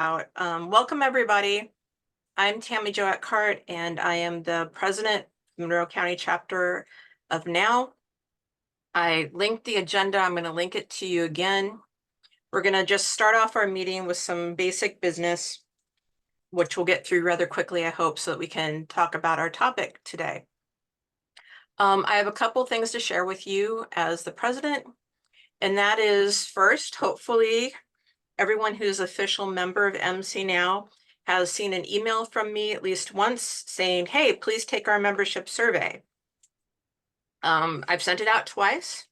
Welcome, everybody. I'm Tammy Jo Eckhart, and I am the president of the Monroe County chapter of MCNOW. I linked the agenda. I'm going to link it to you again. We're going to just start off our meeting with some basic business, which we'll get through rather quickly, I hope, so that we can talk about our topic today. I have a couple things to share with you as the president, and that is first, hopefully, everyone who's official member of MCNOW has seen an email from me at least once saying, hey, please take our membership survey. I've sent it out twice.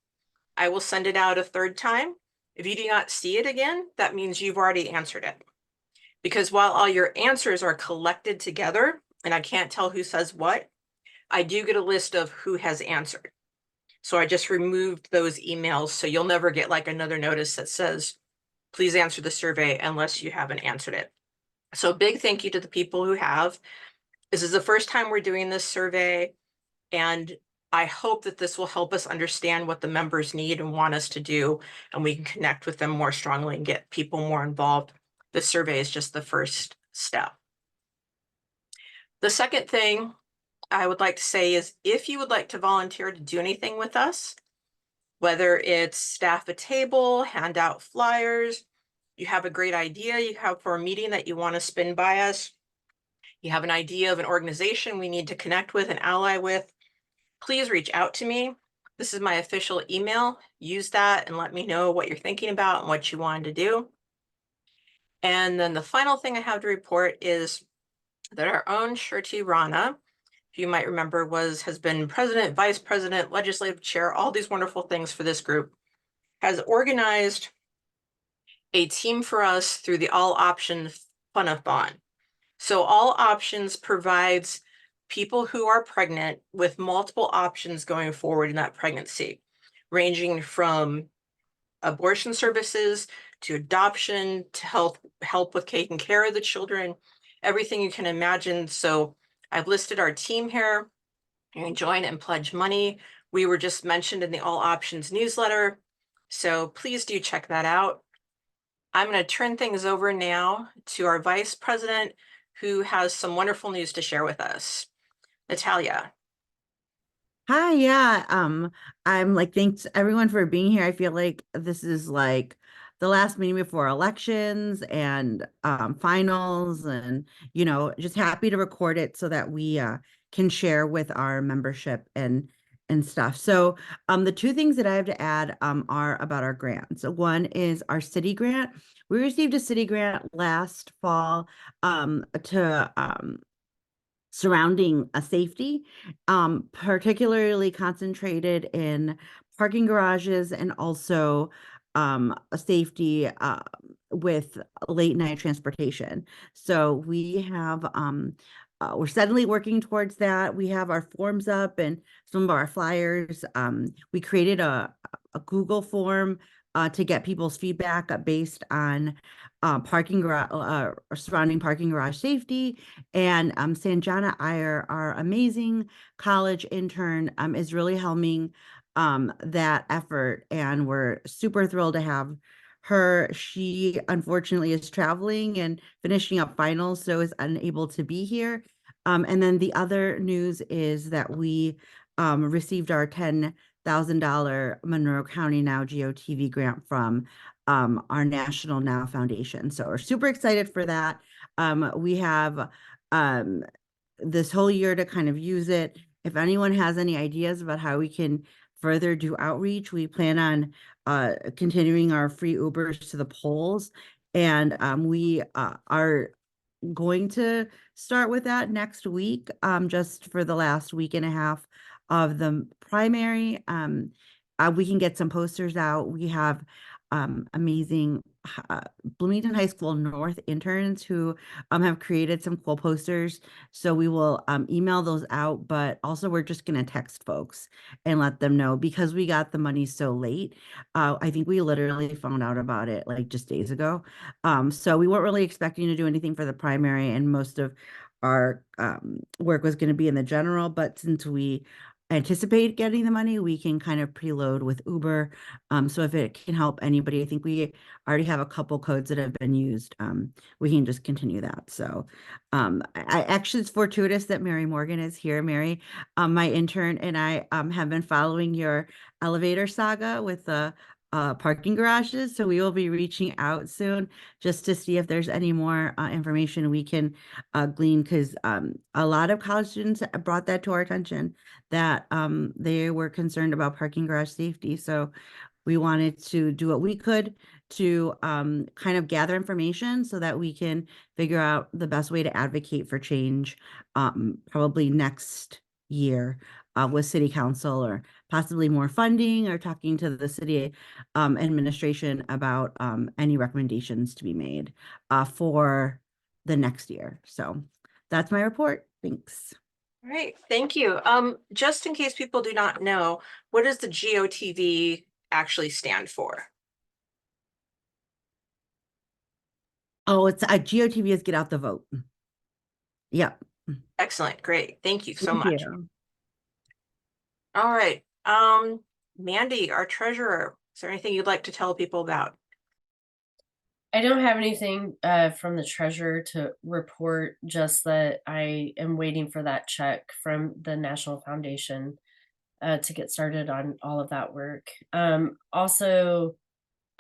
I will send it out a third time. If you do not see it again, that means you've already answered it. Because while all your answers are collected together, and I can't tell who says what, I do get a list of who has answered. So I just removed those emails, so you'll never get like another notice that says, please answer the survey unless you haven't answered it. So big thank you to the people who have. This is the first time we're doing this survey, and I hope that this will help us understand what the members need and want us to do, and we can connect with them more strongly and get people more involved. This survey is just the first step. The second thing I would like to say is if you would like to volunteer to do anything with us, whether it's staff a table, hand out flyers, you have a great idea you have for a meeting that you want to spin by us, you have an idea of an organization we need to connect with and ally with, please reach out to me. This is my official email. Use that and let me know what you're thinking about and what you wanted to do. And then the final thing I have to report is that our own Shirti Rana, you might remember, has been president, vice president, legislative chair, all these wonderful things for this group, has organized a team for us through the All Options Funathon. So All Options provides people who are pregnant with multiple options going forward in that pregnancy, ranging from abortion services to adoption to help with taking care of the children, everything you can imagine. So I've listed our team here. You can join and pledge money. We were just mentioned in the All Options newsletter, so please do check that out. I'm going to turn things over now to our vice president, who has some wonderful news to share with us. Natalia. Hi, yeah. I'm like, thanks everyone for being here. I feel like this is like the last meeting before elections and finals, and just happy to record it so that we can share with our membership and stuff. So the two things that I have to add are about our grants. So one is our city grant. We received a city grant last fall to surrounding a safety, particularly concentrated in parking garages and also a safety with late night transportation. So we have we're steadily working towards that. We have our forms up and some of our flyers. We created a Google form to get people's feedback based on surrounding parking garage safety. And Sanjana Iyer, our amazing college intern, is really helming that effort. And we're super thrilled to have her. She unfortunately is traveling and finishing up finals, so is unable to be here. And then the other news is that we received our $10,000 Monroe County Now GOTV grant from our National Now Foundation. So we're super excited for that. We have this whole year to kind of use it. If anyone has any ideas about how we can further do outreach, we plan on continuing our free Ubers to the polls. And we are going to start with that next week, just for the last week and a half of the primary. We can get some posters out. We have amazing Bloomington High School North interns who have created some cool posters. So we will email those out, but also we're just going to text folks and let them know because we got the money so late. I think we literally found out about it like just days ago. So we weren't really expecting to do anything for the primary, and most of our work was going to be in the general, but since we anticipate getting the money, we can kind of preload with Uber. So if it can help anybody, I think we already have a couple codes that have been used. We can just continue that. So I actually, it's fortuitous that Mary Morgan is here. Mary, my intern, and I have been following your elevator saga with the parking garages. So we will be reaching out soon just to see if there's any more information we can glean, because a lot of college students brought that to our attention, that they were concerned about parking garage safety. So we wanted to do what we could to kind of gather information so that we can figure out the best way to advocate for change, probably next year with city council, or possibly more funding, or talking to the city administration about any recommendations to be made for the next year. So that's my report. Thanks. All right, thank you. Just in case people do not know, what does the GOTV actually stand for? Oh, it's GOTV is get out the vote. Yep. Excellent, great. Thank you so Thank much. you. All right, Mandy, our treasurer, is there anything you'd like to tell people about? I don't have anything from the treasurer to report, just that I am waiting for that check from the National Foundation to get started on all of that work. Also,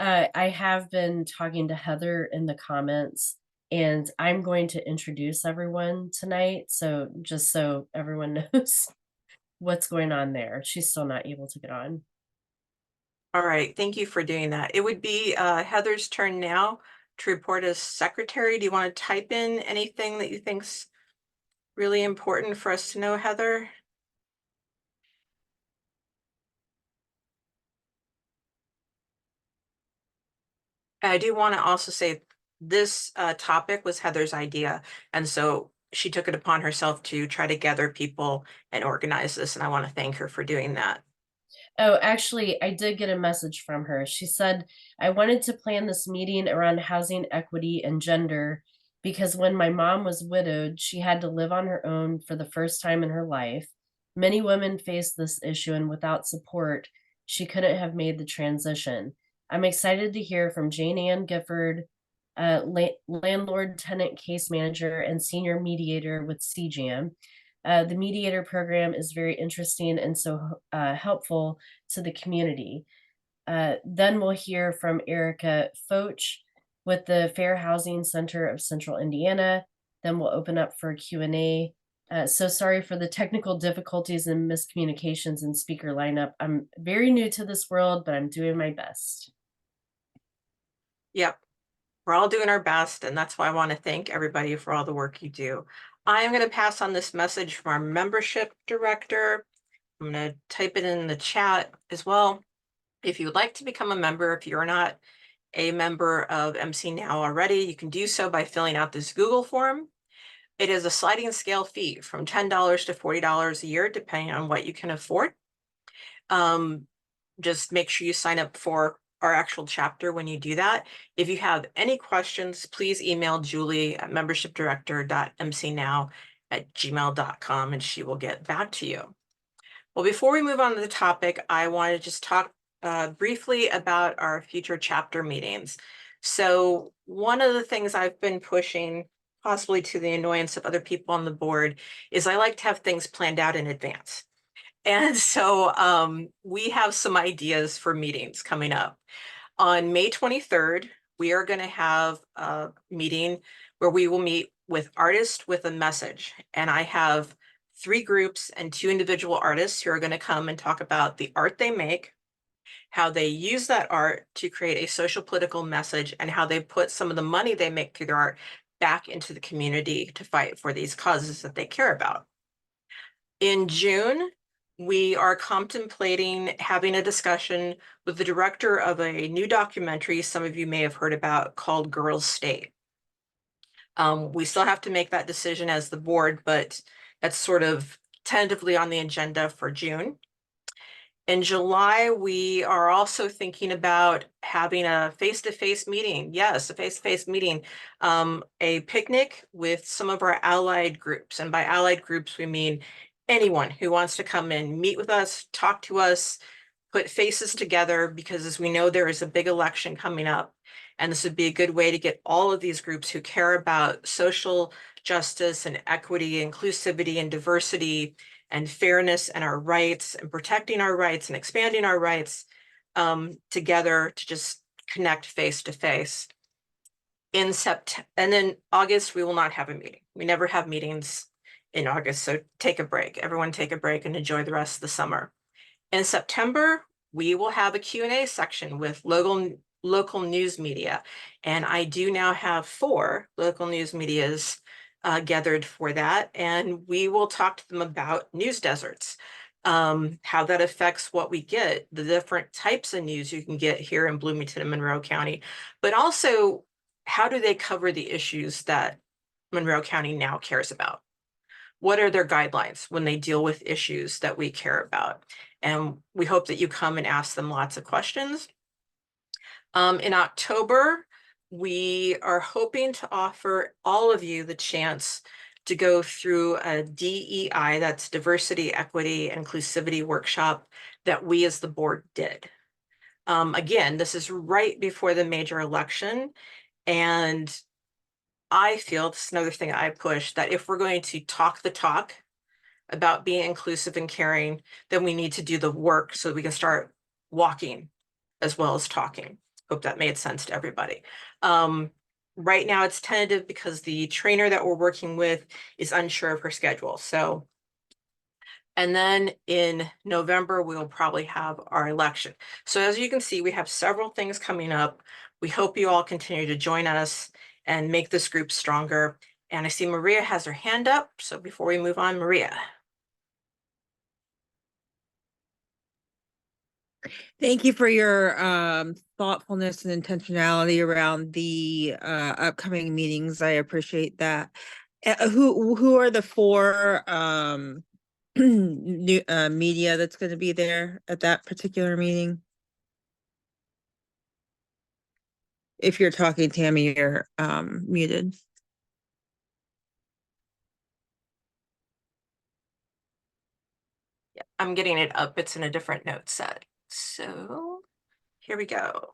I have been talking to Heather in the comments, and I'm going to introduce everyone tonight. So just so everyone knows what's going on there. She's still not able to get on. All right, thank you for doing that. It would be Heather's turn now to report as secretary. Do you want to type in anything that you think's really important for us to know, Heather? I do want to also say this topic was Heather's idea, and so she took it upon herself to try to gather people and organize this, and I want to thank her for doing that. Oh, actually, I did get a message from her. She said, I wanted to plan this meeting around housing equity and gender because when my mom was widowed, she had to live on her own for the first time in her life. Many women face this issue, and without support, she couldn't have made the transition. I'm excited to hear from Jane Ann Gifford, landlord tenant case manager and senior mediator with CJAM. The mediator program is very interesting and so helpful to the community. Then we'll hear from Erica Foch with the Fair Housing Center of Central Indiana. Then we'll open up for Q&A. So sorry for the technical difficulties and miscommunications in speaker lineup. I'm very new to this world, but I'm doing my best. Yep, we're all doing our best, and that's why I want to thank everybody for all the work you do. I am going to pass on this message from our membership director. I'm going to type it in the chat as well. If you would like to become a member, if you're not a member of MCNOW already, you can do so by filling out this Google form. It is a sliding scale fee from $10 to $40 a year, depending on what you can afford. Just make sure you sign up for our actual chapter when you do that. If you have any questions, please email Julie at membershipdirector.mcnow@gmail.com and she will get back to you. Well, before we move on to the topic, I want to just talk briefly about our future chapter meetings. So one of the things I've been pushing, possibly to the annoyance of other people on the board, is I like to have things planned out in advance. And so we have some ideas for meetings coming up. On May 23rd, we are going to have a meeting where we will meet with artists with a message. And I have 3 groups and 2 individual artists who are going to come and talk about the art they make, how they use that art to create a social political message, and how they put some of the money they make through their art back into the community to fight for these causes that they care about. In June, we are contemplating having a discussion with the director of a new documentary some of you may have heard about called Girls State. We still have to make that decision as the board, but that's sort of tentatively on the agenda for June. In July, we are also thinking about having a face-to-face meeting. Yes, a face-to-face meeting, a picnic with some of our allied groups. And by allied groups, we mean anyone who wants to come in, meet with us, talk to us, put faces together, because as we know, there is a big election coming up. And this would be a good way to get all of these groups who care about social justice and equity, inclusivity and diversity and fairness and our rights and protecting our rights and expanding our rights together to just connect face to face. In September, and then August, we will not have a meeting. We never have meetings in August, so take a break. Everyone take a break and enjoy the rest of the summer. In September, we will have a Q&A section with local news media. And I do now have 4 local news medias gathered for that. And we will talk to them about news deserts, how that affects what we get, the different types of news you can get here in Bloomington and Monroe County, but also how do they cover the issues that Monroe County now cares about? What are their guidelines when they deal with issues that we care about? And we hope that you come and ask them lots of questions. In October, we are hoping to offer all of you the chance to go through a DEI, that's Diversity, Equity, Inclusivity workshop that we as the board did. Again, this is right before the major election. And I feel, this is another thing I push, that if we're going to talk the talk about being inclusive and caring, then we need to do the work so that we can start walking as well as talking. Hope that made sense to everybody. Right now it's tentative because the trainer that we're working with is unsure of her schedule. So, and then in November, we'll probably have our election. So as you can see, we have several things coming up. We hope you all continue to join us and make this group stronger. And I see Maria has her hand up. So before we move on, Maria. Thank you for your thoughtfulness and intentionality around the upcoming meetings. I appreciate that. Who are the 4 new media that's going to be there at that particular meeting? If you're talking, Tammy, you're muted. Yeah, I'm getting it up. It's in a different note set. So here we go.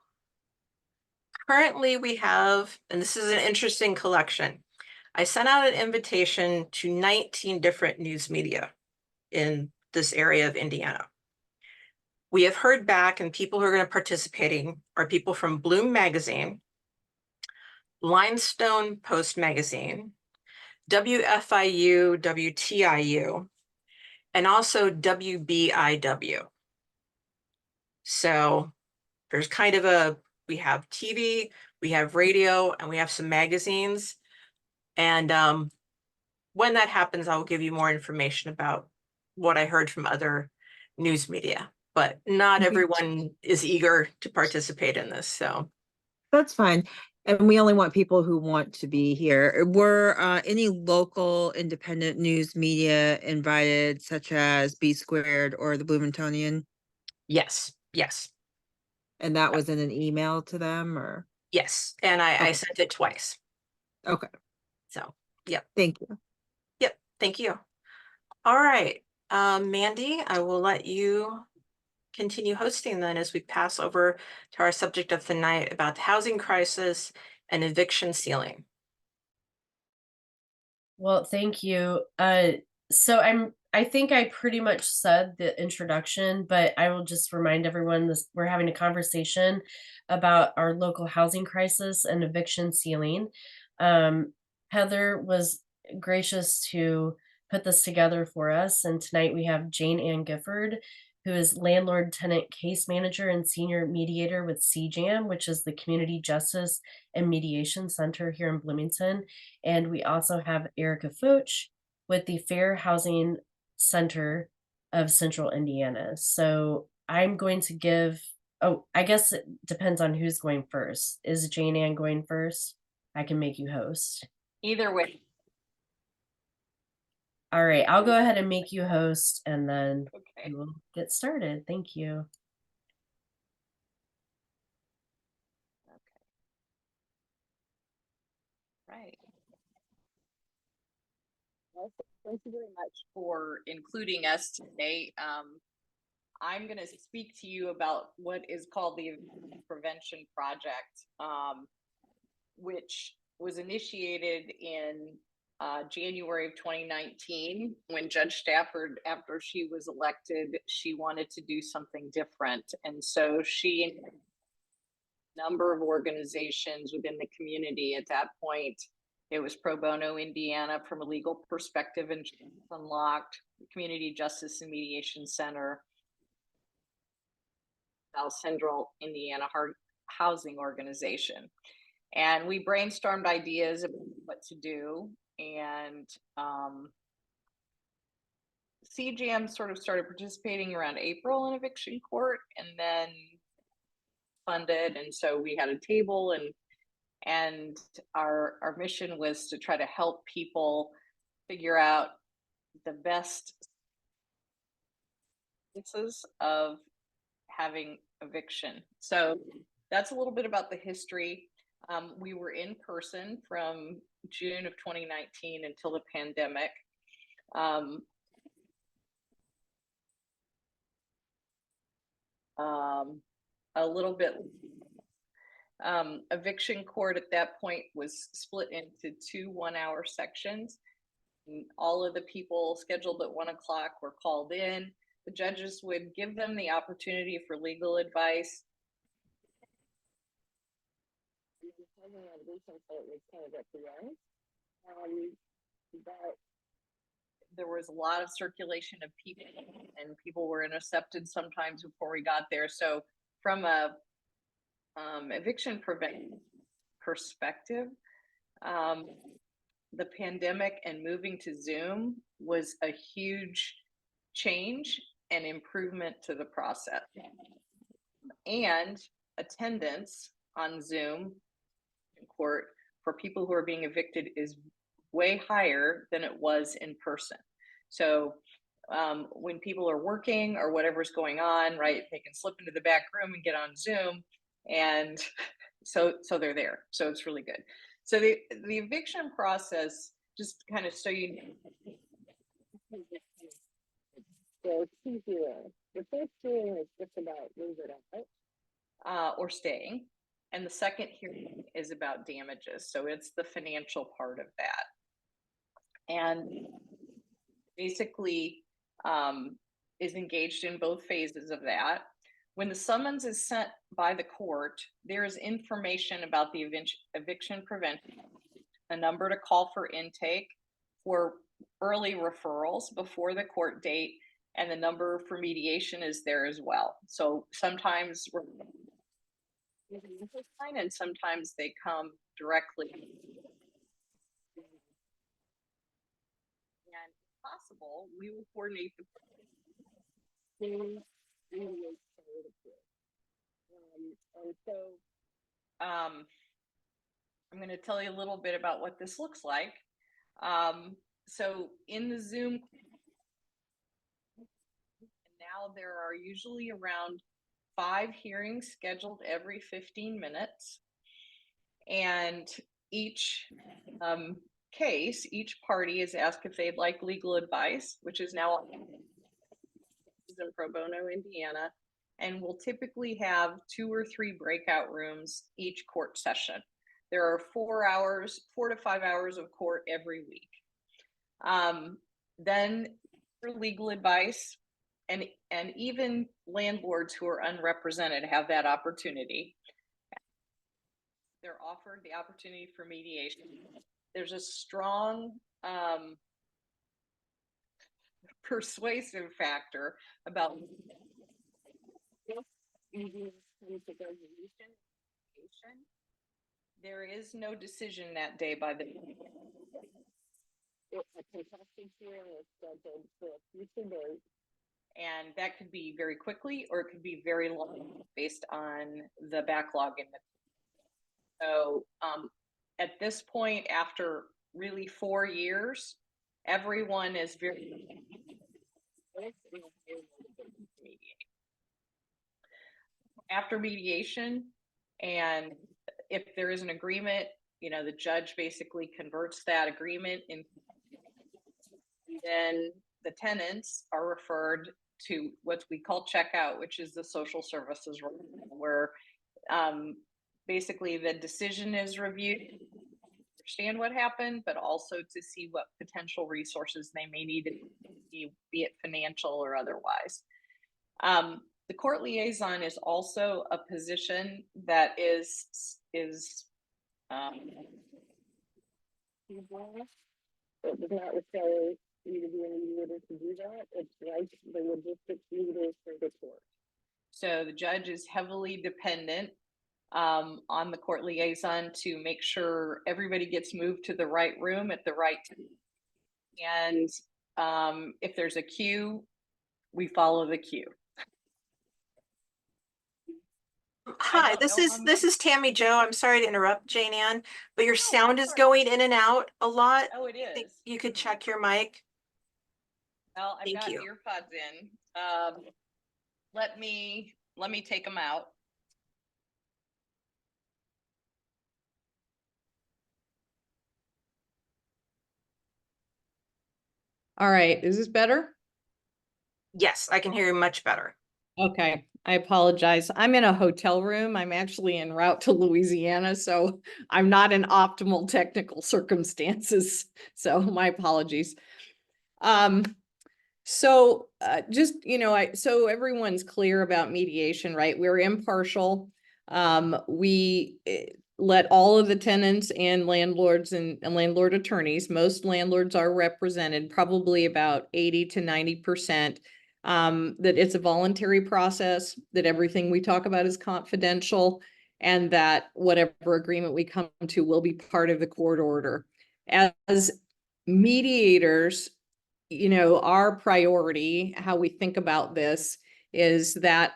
Currently we have, and this is an interesting collection. I sent out an invitation to 19 different news media in this area of Indiana. We have heard back, and people who are going to participating are people from Bloom Magazine, Limestone Post Magazine, WFIU, WTIU, and also WBIW. So there's kind of we have TV, we have radio, and we have some magazines. And when that happens, I will give you more information about what I heard from other news media. But not everyone is eager to participate in this, so. That's fine. And we only want people who want to be here. Were any local independent news media invited, such as B Squared or the Bloomingtonian? Yes, yes, And that was in an email to them, or? yes. And I Okay. sent it twice. Okay, So, yep, thank you. yep, thank you. All right, Mandy, I will let you continue hosting then as we pass over to our subject of the night about the housing crisis and eviction ceiling. Well, thank you. So I think I pretty much said the introduction, but I will just remind everyone this we're having a conversation about our local housing crisis and eviction ceiling. Heather was gracious to put this together for us, and tonight we have Jane Ann Gifford, who is landlord tenant case manager and senior mediator with CJAM, which is the Community Justice and Mediation Center here in Bloomington. And we also have Erica Foch with the Fair Housing Center of Central Indiana. So I'm going to give, oh, I guess it depends on who's going first. Is Jane Ann going first? I can make you host. Either way. All right, I'll go ahead and make you host, and then Okay. we will get started. Thank you. Right. Well, thank you very much for including us today. I'm going to speak to you about what is called the Eviction Prevention Project, which was initiated in January of 2019 when Judge Stafford, after she was elected, she wanted to do something different. And so she and a number of organizations within the community at that point, it was Pro Bono Indiana from a legal perspective and Unlocked, the Community Justice and Mediation Center, South Central Indiana Housing Organization. And we brainstormed ideas of what to do. And CJAM sort of started participating around April in eviction court and then funded. And so we had a table, and our mission was to try to help people figure out the best instances of having eviction. So that's a little bit about the history. We were in person from June of 2019 until the pandemic. A little bit, eviction court at that point was split into 2 1-hour sections. And all of the people scheduled at 1 o'clock were called in. The judges would give them the opportunity for legal advice. But there was a lot of circulation of people, and people were intercepted sometimes before we got there. So from a eviction prevention perspective, the pandemic and moving to Zoom was a huge change and improvement to the process. And attendance on Zoom in court for people who are being evicted is way higher than it was in person. So when people are working or whatever's going on, right, they can slip into the back room and get on Zoom, and so they're there. So it's really good. So the eviction process, just kind of so you know. So 2 hearings. The first hearing is just about move it out or staying, and the second hearing is about damages. So it's the financial part of that, and basically is engaged in both phases of that. When the summons is sent by the court, there is information about the eviction prevention, a number to call for intake, for early referrals before the court date, and the number for mediation is there as well. So sometimes we're and sometimes they come directly. And if possible, we will coordinate the and so I'm going to tell you a little bit about what this looks like. So in the Zoom, now there are usually around 5 hearings scheduled every 15 minutes. And each case, each party is asked if they'd like legal advice, which is now in Pro Bono, Indiana, and we'll typically have 2 or 3 breakout rooms each court session. There are 4 to 5 hours of court every week. Then for legal advice, and even landlords who are unrepresented have that opportunity. They're offered the opportunity for mediation. There's a strong persuasive factor about there is no decision that day by the and that could be very quickly or it could be very long based on the backlog in the so at this point, after really 4 years, everyone is very after mediation, and if there is an agreement, you know, the judge basically converts that agreement in Then the tenants are referred to what we call checkout, which is the social services room, where basically the decision is reviewed, understand what happened, but also to see what potential resources they may need, be it financial or otherwise. The court liaison is also a position that is it does not require you to be a mediator to do that. It's like the logistics leader for the court. So the judge is heavily dependent on the court liaison to make sure everybody gets moved to the right room at the right time. And if there's a queue, we follow the queue. Hi, this is Tammy Jo. I'm sorry to interrupt, Jane Ann, but your sound is going in and out a lot. Oh, it I think is. you could check your mic. Well, I've Thank got you. earpods in. Let me take them out. All right, is this better? Yes, I can hear you much better. Okay, I apologize. I'm in a hotel room. I'm actually en route to Louisiana, so I'm not in optimal technical circumstances. So my apologies. So just, so everyone's clear about mediation, right? We're impartial. We let all of the tenants and landlords and landlord attorneys, most landlords are represented, probably about 80 to 90%, that it's a voluntary process, that everything we talk about is confidential, and that whatever agreement we come to will be part of the court order. As mediators, our priority, how we think about this, is that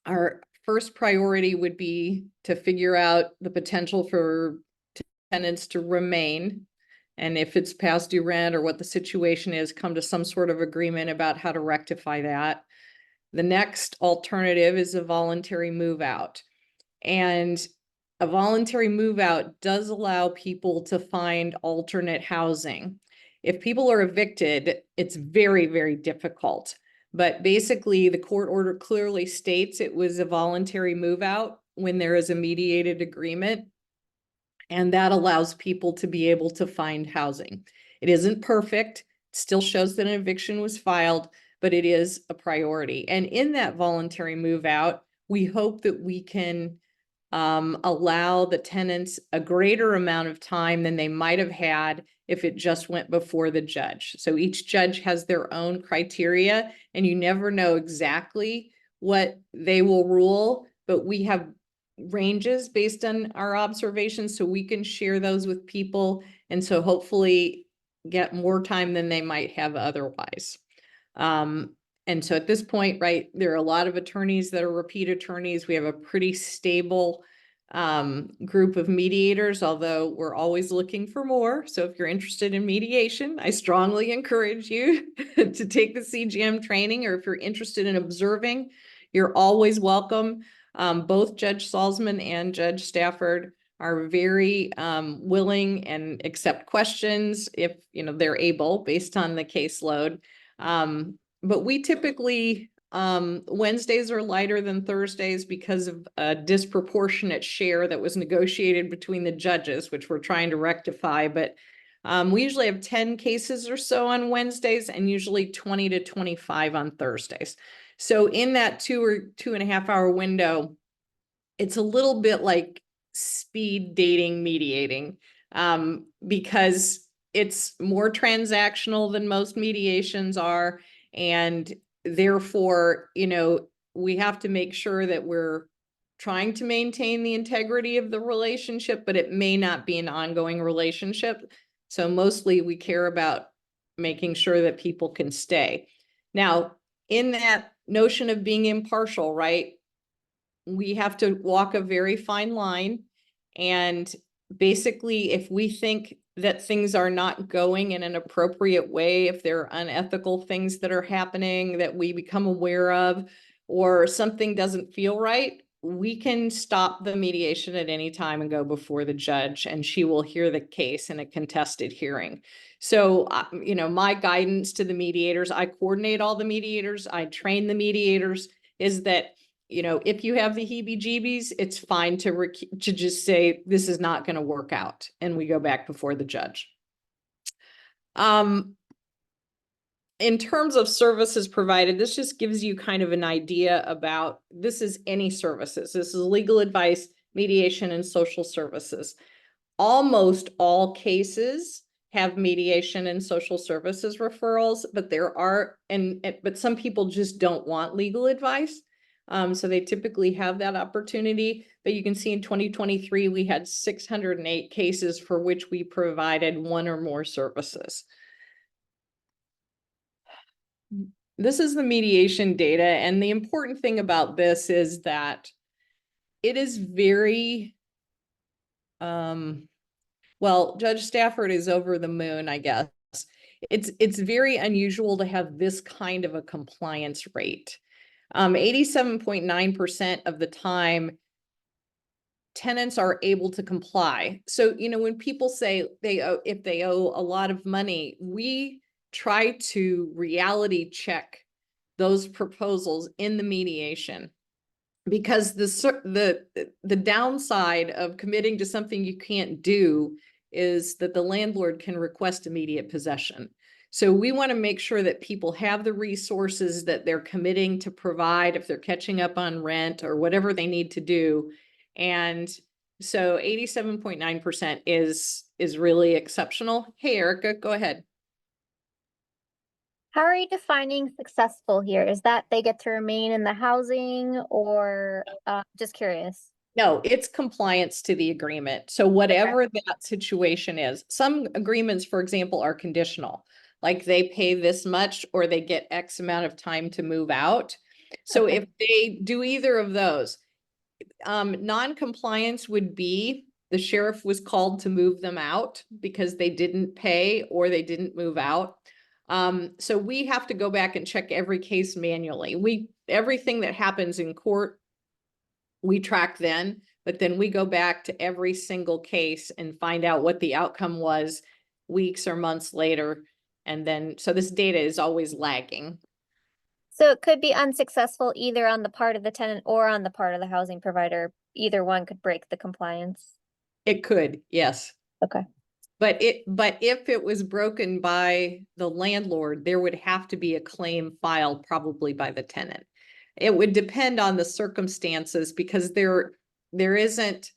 our first priority would be to figure out the potential for tenants to remain. And if it's past due rent or what the situation is, come to some sort of agreement about how to rectify that. The next alternative is a voluntary move out. And a voluntary move out does allow people to find alternate housing. If people are evicted, it's very, very difficult. But basically, the court order clearly states it was a voluntary move out when there is a mediated agreement. And that allows people to be able to find housing. It isn't perfect. It still shows that an eviction was filed, but it is a priority. And in that voluntary move out, we hope that we can allow the tenants a greater amount of time than they might have had if it just went before the judge. So each judge has their own criteria, and you never know exactly what they will rule, but we have ranges based on our observations, so we can share those with people, and so hopefully get more time than they might have otherwise. And so at this point, right, there are a lot of attorneys that are repeat attorneys. We have a pretty stable group of mediators, although we're always looking for more. So if you're interested in mediation, I strongly encourage you to take the CGM training, or if you're interested in observing, you're always welcome. Both Judge Salzman and Judge Stafford are very willing and accept questions if they're able based on the caseload. But we typically, Wednesdays are lighter than Thursdays because of a disproportionate share that was negotiated between the judges, which we're trying to rectify. But we usually have 10 cases or so on Wednesdays and usually 20 to 25 on Thursdays. So in that 2 or 2.5 hour window, it's a little bit like speed dating mediating, because it's more transactional than most mediations are. And therefore, we have to make sure that we're trying to maintain the integrity of the relationship, but it may not be an ongoing relationship. So mostly we care about making sure that people can stay. Now, in that notion of being impartial, right, we have to walk a very fine line. And basically, if we think that things are not going in an appropriate way, if there are unethical things that are happening that we become aware of, or something doesn't feel right, we can stop the mediation at any time and go before the judge, and she will hear the case in a contested hearing. So, you know, my guidance to the mediators, I coordinate all the mediators, I train the mediators, is that, you know, if you have the heebie-jeebies, it's fine to just say, this is not going to work out, and we go back before the judge. In terms of services provided, this just gives you kind of an idea about, this is any services. This is legal advice, mediation, and social services. Almost all cases have mediation and social services referrals, but there are, but some people just don't want legal advice. So they typically have that opportunity. But you can see in 2023, we had 608 cases for which we provided one or more services. This is the mediation data. And the important thing about this is that it is very, well, Judge Stafford is over the moon, I guess. It's very unusual to have this kind of a compliance rate. 87.9% of the time, tenants are able to comply. So, you know, when people say if they owe a lot of money, we try to reality check those proposals in the mediation, because the downside of committing to something you can't do is that the landlord can request immediate possession. So we want to make sure that people have the resources that they're committing to provide if they're catching up on rent or whatever they need to do. And so 87.9% is really exceptional. Hey, Erica, go ahead. How are you defining successful here? Is that they get to remain in the housing, or just curious? No, it's compliance to the agreement. So whatever that situation is, some agreements, for example, are conditional, like they pay this much or they get X amount of time to move out. So if they do either of those, non-compliance would be the sheriff was called to move them out because they didn't pay or they didn't move out. So we have to go back and check every case manually. Everything that happens in court, we track then, but then we go back to every single case and find out what the outcome was weeks or months later. And then, so this data is always lagging. So it could be unsuccessful either on the part of the tenant or on the part of the housing provider. Either one could break the compliance. It could, yes. Okay. But if it was broken by the landlord, there would have to be a claim filed probably by the tenant. It would depend on the circumstances, because there isn't,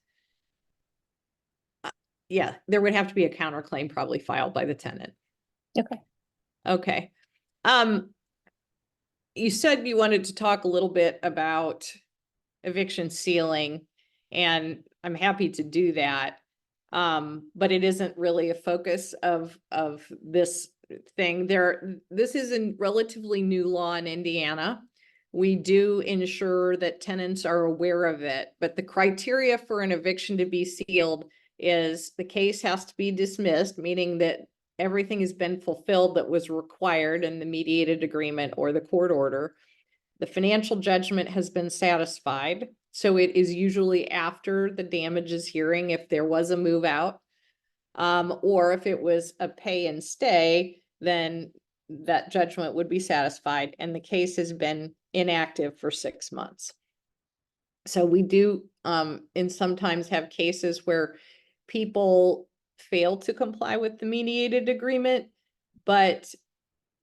there would have to be a counterclaim probably filed by the tenant. Okay. Okay. You said you wanted to talk a little bit about eviction ceiling, and I'm happy to do that. But it isn't really a focus of this thing. This is a relatively new law in Indiana. We do ensure that tenants are aware of it, but the criteria for an eviction to be sealed is the case has to be dismissed, meaning that everything has been fulfilled that was required in the mediated agreement or the court order. The financial judgment has been satisfied. So it is usually after the damages hearing if there was a move out, or if it was a pay and stay, then that judgment would be satisfied and the case has been inactive for 6 months. So we do and sometimes have cases where people fail to comply with the mediated agreement, but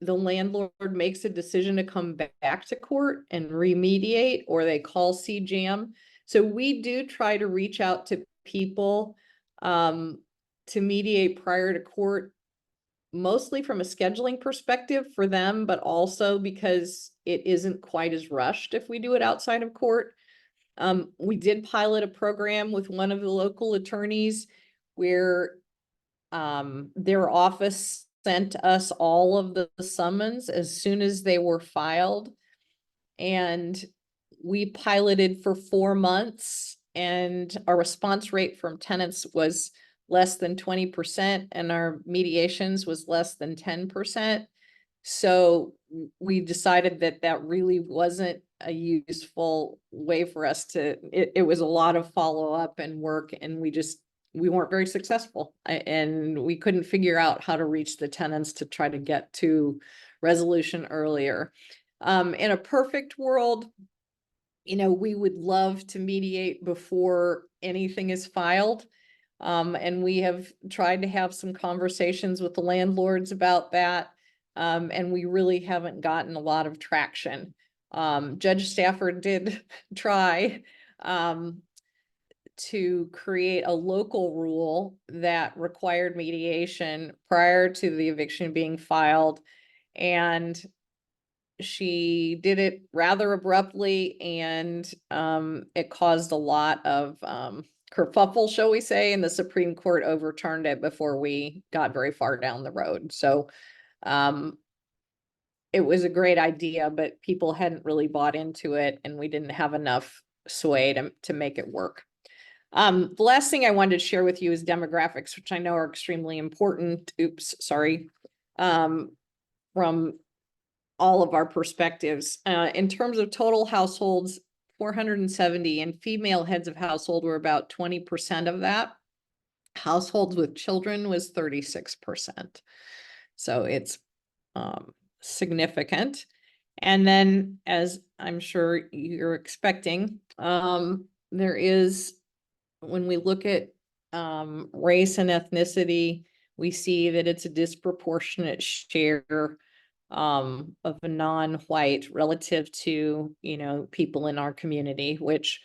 the landlord makes a decision to come back to court and remediate, or they call CJAM. So we do try to reach out to people to mediate prior to court, mostly from a scheduling perspective for them, but also because it isn't quite as rushed if we do it outside of court. We did pilot a program with one of the local attorneys where their office sent us all of the summons as soon as they were filed. And we piloted for 4 months, and our response rate from tenants was less than 20%, and our mediations was less than 10%. So we decided that that really wasn't a useful way for us to, it was a lot of follow-up and work, and we weren't very successful. And we couldn't figure out how to reach the tenants to try to get to resolution earlier. In a perfect world, we would love to mediate before anything is filed. And we have tried to have some conversations with the landlords about that. And we really haven't gotten a lot of traction. Judge Stafford did try, to create a local rule that required mediation prior to the eviction being filed. And she did it rather abruptly, and it caused a lot of kerfuffle, shall we say, and the Supreme Court overturned it before we got very far down the road. So it was a great idea, but people hadn't really bought into it, and we didn't have enough sway to make it work. The last thing I wanted to share with you is demographics, which I know are extremely important. Oops, sorry. From all of our perspectives. In terms of total households, 470, and female heads of household were about 20% of that. Households with children was 36%. So it's significant. And then, as I'm sure you're expecting, there is, when we look at race and ethnicity, we see that it's a disproportionate share of a non-white relative to, people in our community, which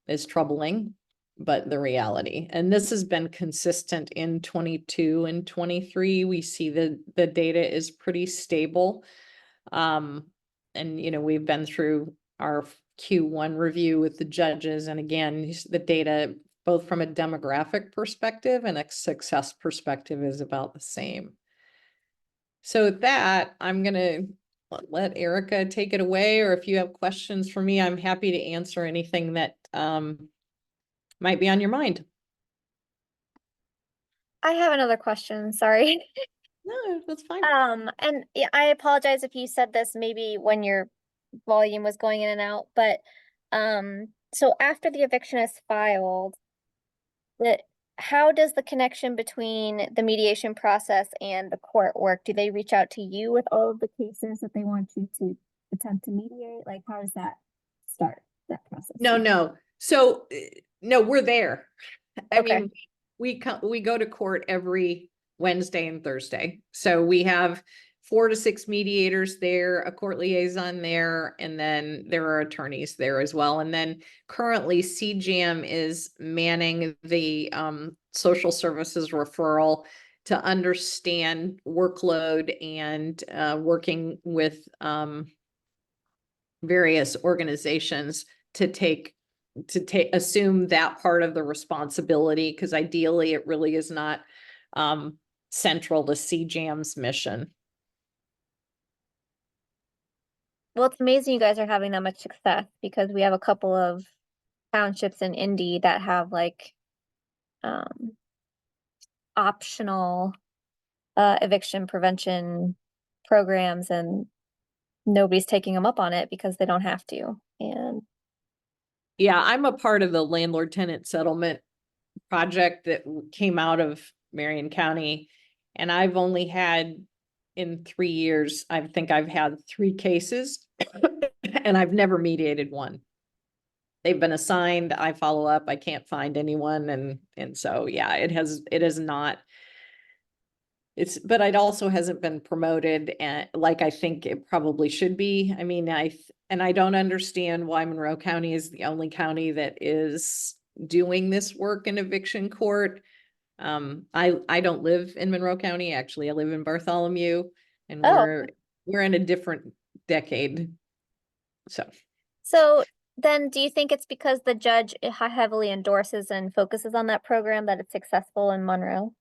is troubling, but the reality. And this has been consistent in 22 and 23. We see the data is pretty stable. And, we've been through our Q1 review with the judges. And again, the data, both from a demographic perspective and a success perspective, is about the same. So with that, I'm going to let Erica take it away, or if you have questions for me, I'm happy to answer anything that might be on your mind. I have another question, sorry. No, that's fine. And yeah, I apologize if you said this maybe when your volume was going in and out, but so after the eviction is filed, how does the connection between the mediation process and the court work? Do they reach out to you with all of the cases that they want you to attempt to mediate? Like, how does that start, that process? No. So, no, we're there. I Okay. mean, we go to court every Wednesday and Thursday. So we have 4 to 6 mediators there, a court liaison there, and then there are attorneys there as well. And then currently CJAM is manning the social services referral to understand workload and working with various organizations to assume that part of the responsibility, because ideally it really is not central to CJAM's mission. Well, it's amazing you guys are having that much success, because we have a couple of townships in Indy that have like optional eviction prevention programs, and nobody's taking them up on it because they don't have to. And yeah, I'm a part of the landlord tenant settlement project that came out of Marion County, and I've only had, in 3 years, I think I've had 3 cases and I've never mediated one. They've been assigned, I follow up, I can't find anyone. And so, yeah, it is not, but it also hasn't been promoted like I think it probably should be. I mean, I don't understand why Monroe County is the only county that is doing this work in eviction court. I don't live in Monroe County, actually. I live in Bartholomew, and we're in a different decade. So then do you think it's because the judge heavily endorses and focuses on that program that it's successful in Monroe?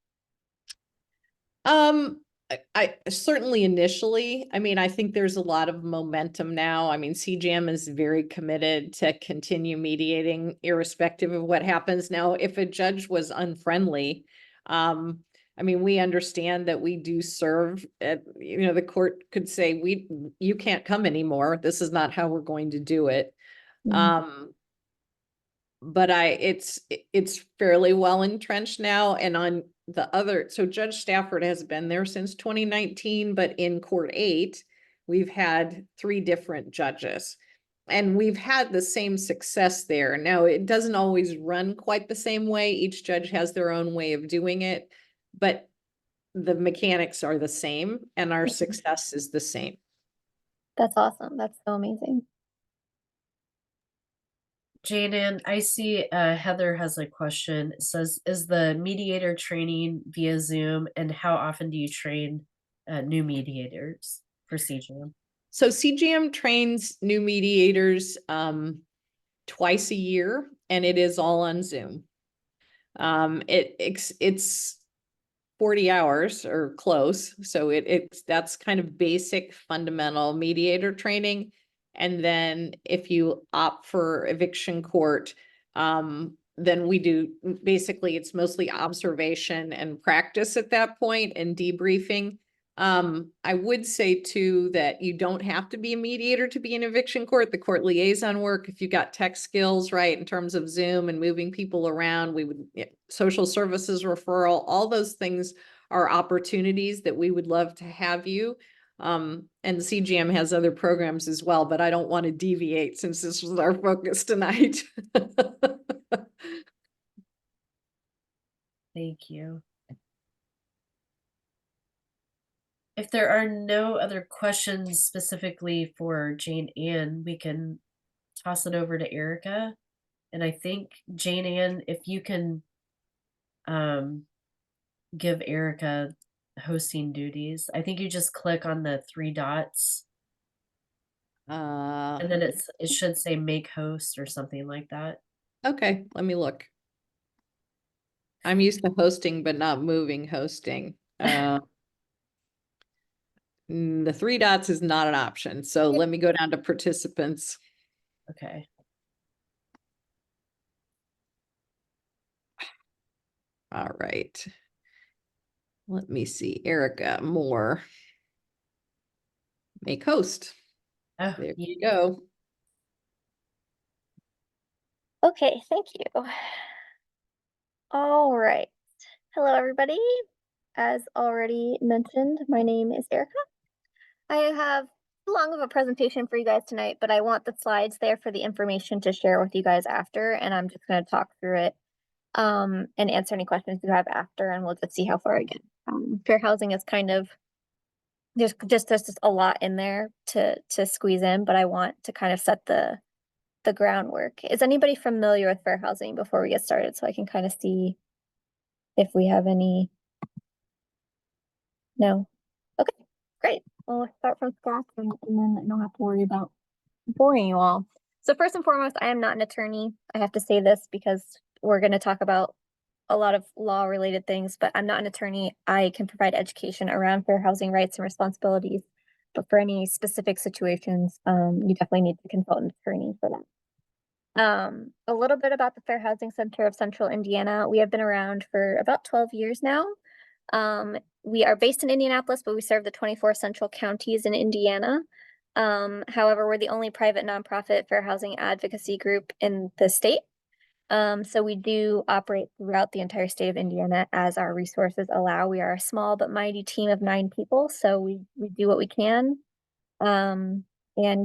I certainly initially, I mean, I think there's a lot of momentum now. I mean, CJAM is very committed to continue mediating irrespective of what happens. Now, if a judge was unfriendly, I mean, we understand that we do serve at, the court could say, you can't come anymore. This is not how we're going to do it. But it's fairly well entrenched now. And on the other, so Judge Stafford has been there since 2019, but in Court 8, we've had 3 different judges. And we've had the same success there. Now, it doesn't always run quite the same way. Each judge has their own way of doing it, but the mechanics are the same and our success is the same. That's awesome. That's so amazing. Jane Ann, I see Heather has a question. It says, is the mediator training via Zoom, and how often do you train new mediators for CGM? So CGM trains new mediators twice a year, and it is all on Zoom. It's 40 hours or close. So that's kind of basic fundamental mediator training. And then if you opt for eviction court, then we do, basically it's mostly observation and practice at that point and debriefing. I would say too, that you don't have to be a mediator to be in eviction court. The court liaison work, if you got tech skills, right, in terms of Zoom and moving people around, we would, social services referral, all those things are opportunities that we would love to have you. And the CGM has other programs as well, but I don't want to deviate since this was our focus tonight. Thank you. If there are no other questions specifically for Jane Ann, we can toss it over to Erica. And I think, Jane Ann, if you can give Erica hosting duties, I think you just click on the 3 dots and then it should say make host or something like that. Okay, let me look. I'm used to hosting, but not moving hosting. The 3 dots is not an option. So let me go down to participants. Okay. All right. Let me see, Erica Moore. Make host. Oh, There you go. Okay, thank you. All right. Hello, everybody. As already mentioned, my name is Erica. I have too long of a presentation for you guys tonight, but I want the slides there for the information to share with you guys after, and I'm just going to talk through it and answer any questions you have after, and we'll just see how far I get. Fair housing is kind of, there's just a lot in there to squeeze in, but I want to kind of set the groundwork. Is anybody familiar with fair housing before we get started, so I can kind of see if we have any? No. Okay, great. Well, let's start from scratch and then I don't have to worry about boring you all. So first and foremost, I am not an attorney. I have to say this because we're going to talk about a lot of law related things, but I'm not an attorney. I can provide education around fair housing rights and responsibilities, but for any specific situations, you definitely need to consult an attorney for that. A little bit about the Fair Housing Center of Central Indiana. We have been around for about 12 years now. We are based in Indianapolis, but we serve the 24 central counties in Indiana. However, we're the only private nonprofit fair housing advocacy group in the state. So we do operate throughout the entire state of Indiana as our resources allow. We are a small but mighty team of 9 people, so we do what we can. And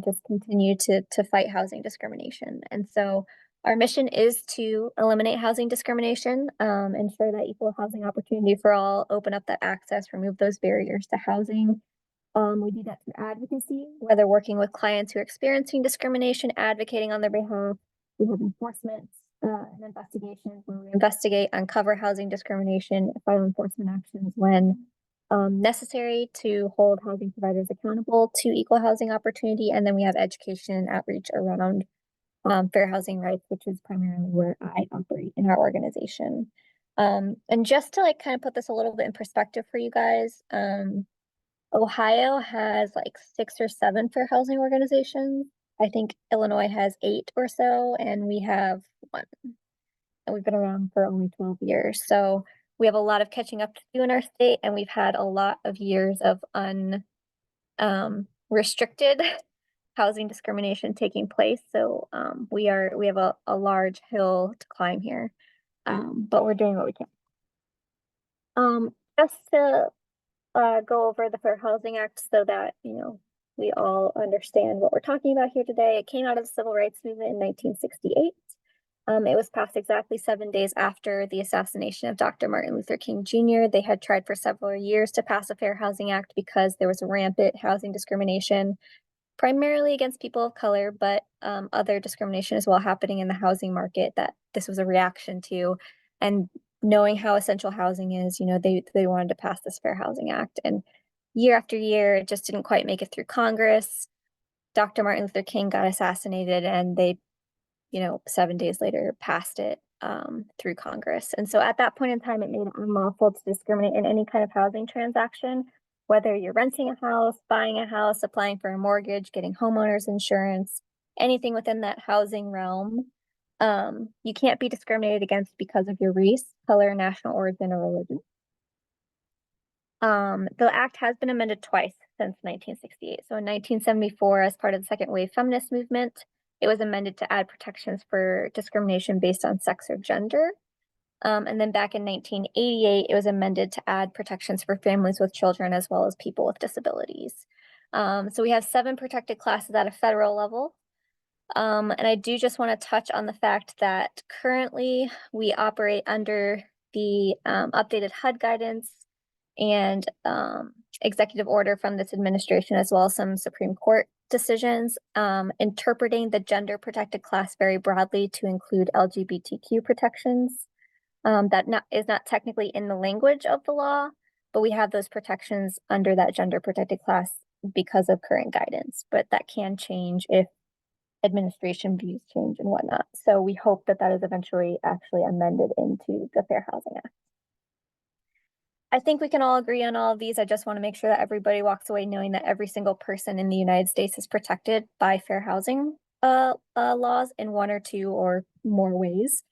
just continue to fight housing discrimination. And so our mission is to eliminate housing discrimination, ensure that equal housing opportunity for all, open up that access, remove those barriers to housing. We do that through advocacy, whether working with clients who are experiencing discrimination, advocating on their behalf. We have enforcement and investigations where we investigate, uncover housing discrimination, file enforcement actions when necessary to hold housing providers accountable to equal housing opportunity. And then we have education and outreach around fair housing rights, which is primarily where I operate in our organization. And just to kind of put this a little bit in perspective for you guys, Ohio has 6 or 7 fair housing organizations. I think Illinois has 8 or so, and we have 1. And we've been around for only 12 years. So we have a lot of catching up to do in our state, and we've had a lot of years of restricted housing discrimination taking place. So we have a large hill to climb here, but we're doing what we can. Just to go over the Fair Housing Act so that we all understand what we're talking about here today. It came out of the Civil Rights Movement in 1968. It was passed exactly 7 days after the assassination of Dr. Martin Luther King Jr. They had tried for several years to pass a Fair Housing Act because there was rampant housing discrimination, primarily against people of color, but other discrimination as well happening in the housing market that this was a reaction to. And knowing how essential housing is, they wanted to pass this Fair Housing Act. And year after year, it just didn't quite make it through Congress. Dr. Martin Luther King got assassinated, and they 7 days later passed it through Congress. And so at that point in time, it made it unlawful to discriminate in any kind of housing transaction, whether you're renting a house, buying a house, applying for a mortgage, getting homeowners insurance, anything within that housing realm. You can't be discriminated against because of your race, color, national origin, or religion. The act has been amended twice since 1968. So in 1974, as part of the second wave feminist movement, it was amended to add protections for discrimination based on sex or gender. And then back in 1988, it was amended to add protections for families with children as well as people with disabilities. So we have 7 protected classes at a federal level. And I do just want to touch on the fact that currently we operate under the updated HUD guidance and executive order from this administration, as well as some Supreme Court decisions interpreting the gender protected class very broadly to include LGBTQ protections. That is not technically in the language of the law, but we have those protections under that gender protected class because of current guidance. But that can change if administration views change and whatnot. So we hope that that is eventually actually amended into the Fair Housing Act. I think we can all agree on all of these. I just want to make sure that everybody walks away knowing that every single person in the United States is protected by fair housing laws in one or two or more ways.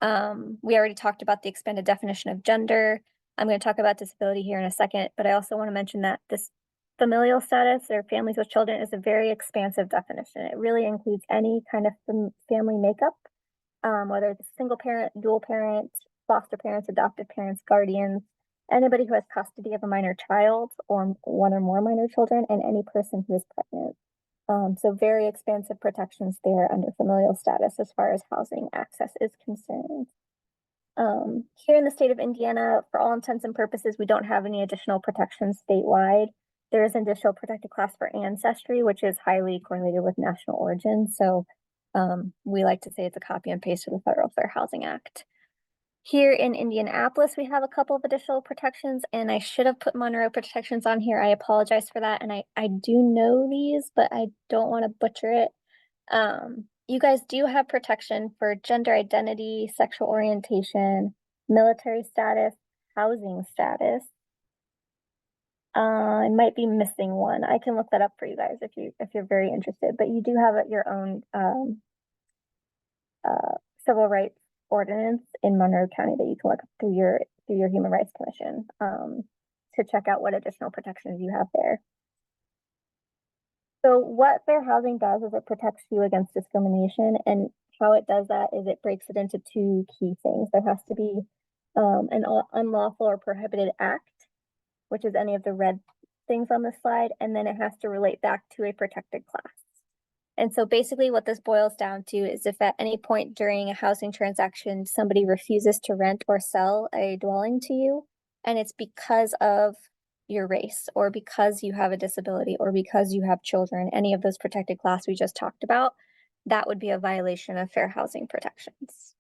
We already talked about the expanded definition of gender. I'm going to talk about disability here in a second, but I also want to mention that this familial status or families with children is a very expansive definition. It really includes any kind of family makeup, whether it's a single parent, dual parent, foster parents, adoptive parents, guardians, anybody who has custody of a minor child or one or more minor children, and any person who is pregnant. So very expansive protections there under familial status as far as housing access is concerned. Here in the state of Indiana, for all intents and purposes, we don't have any additional protections statewide. There is an additional protected class for ancestry, which is highly correlated with national origin. So we like to say it's a copy and paste of the Federal Fair Housing Act. Here in Indianapolis, we have a couple of additional protections, and I should have put Monroe protections on here. I apologize for that. And I do know these, but I don't want to butcher it. You guys do have protection for gender identity, sexual orientation, military status, housing status. I might be missing one. I can look that up for you guys if you're very interested, but you do have your own civil rights ordinance in Monroe County that you can look up through your Human Rights Commission to check out what additional protections you have there. So what fair housing does is it protects you against discrimination, and how it does that is it breaks it into 2 key things. There has to be an unlawful or prohibited act, which is any of the red things on the slide, and then it has to relate back to a protected class. And so basically what this boils down to is if at any point during a housing transaction, somebody refuses to rent or sell a dwelling to you, and it's because of your race or because you have a disability or because you have children, any of those protected class we just talked about, that would be a violation of fair housing protections.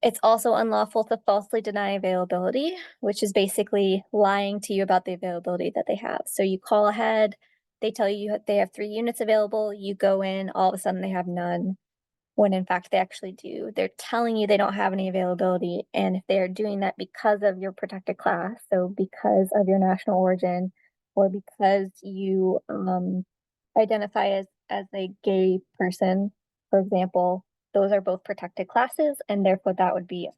It's also unlawful to falsely deny availability, which is basically lying to you about the availability that they have. So you call ahead, they tell you they have 3 units available, you go in, all of a sudden they have none, when in fact they actually do. They're telling you they don't have any availability, and if they're doing that because of your protected class, so because of your national origin, or because you identify as a gay person, for example, those are both protected classes, and therefore that would be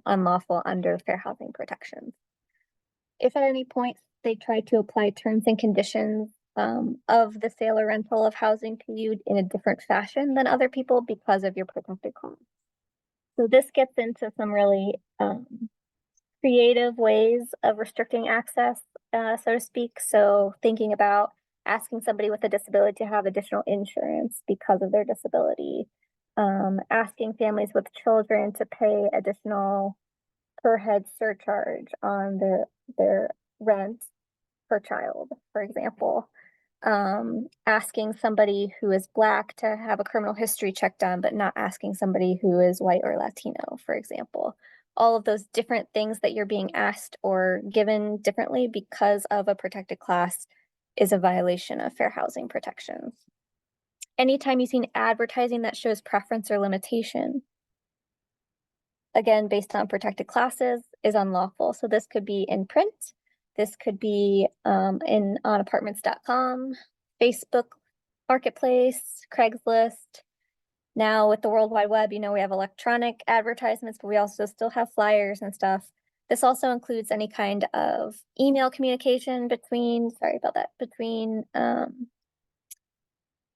unlawful under fair housing protections. If at any point they try to apply terms and conditions of the sale or rental of housing to you in a different fashion than other people because of your protected class. So this gets into some really creative ways of restricting access, so to speak. So thinking about asking somebody with a disability to have additional insurance because of their disability, asking families with children to pay additional per head surcharge on their rent per child, for example. Asking somebody who is Black to have a criminal history check done, but not asking somebody who is white or Latino, for example. All of those different things that you're being asked or given differently because of a protected class is a violation of fair housing protections. Anytime you see an advertising that shows preference or limitation, again, based on protected classes, is unlawful. So this could be in print, this could be on apartments.com, Facebook Marketplace, Craigslist. Now with the World Wide Web, you know, we have electronic advertisements, but we also still have flyers and stuff. This also includes any kind of email communication between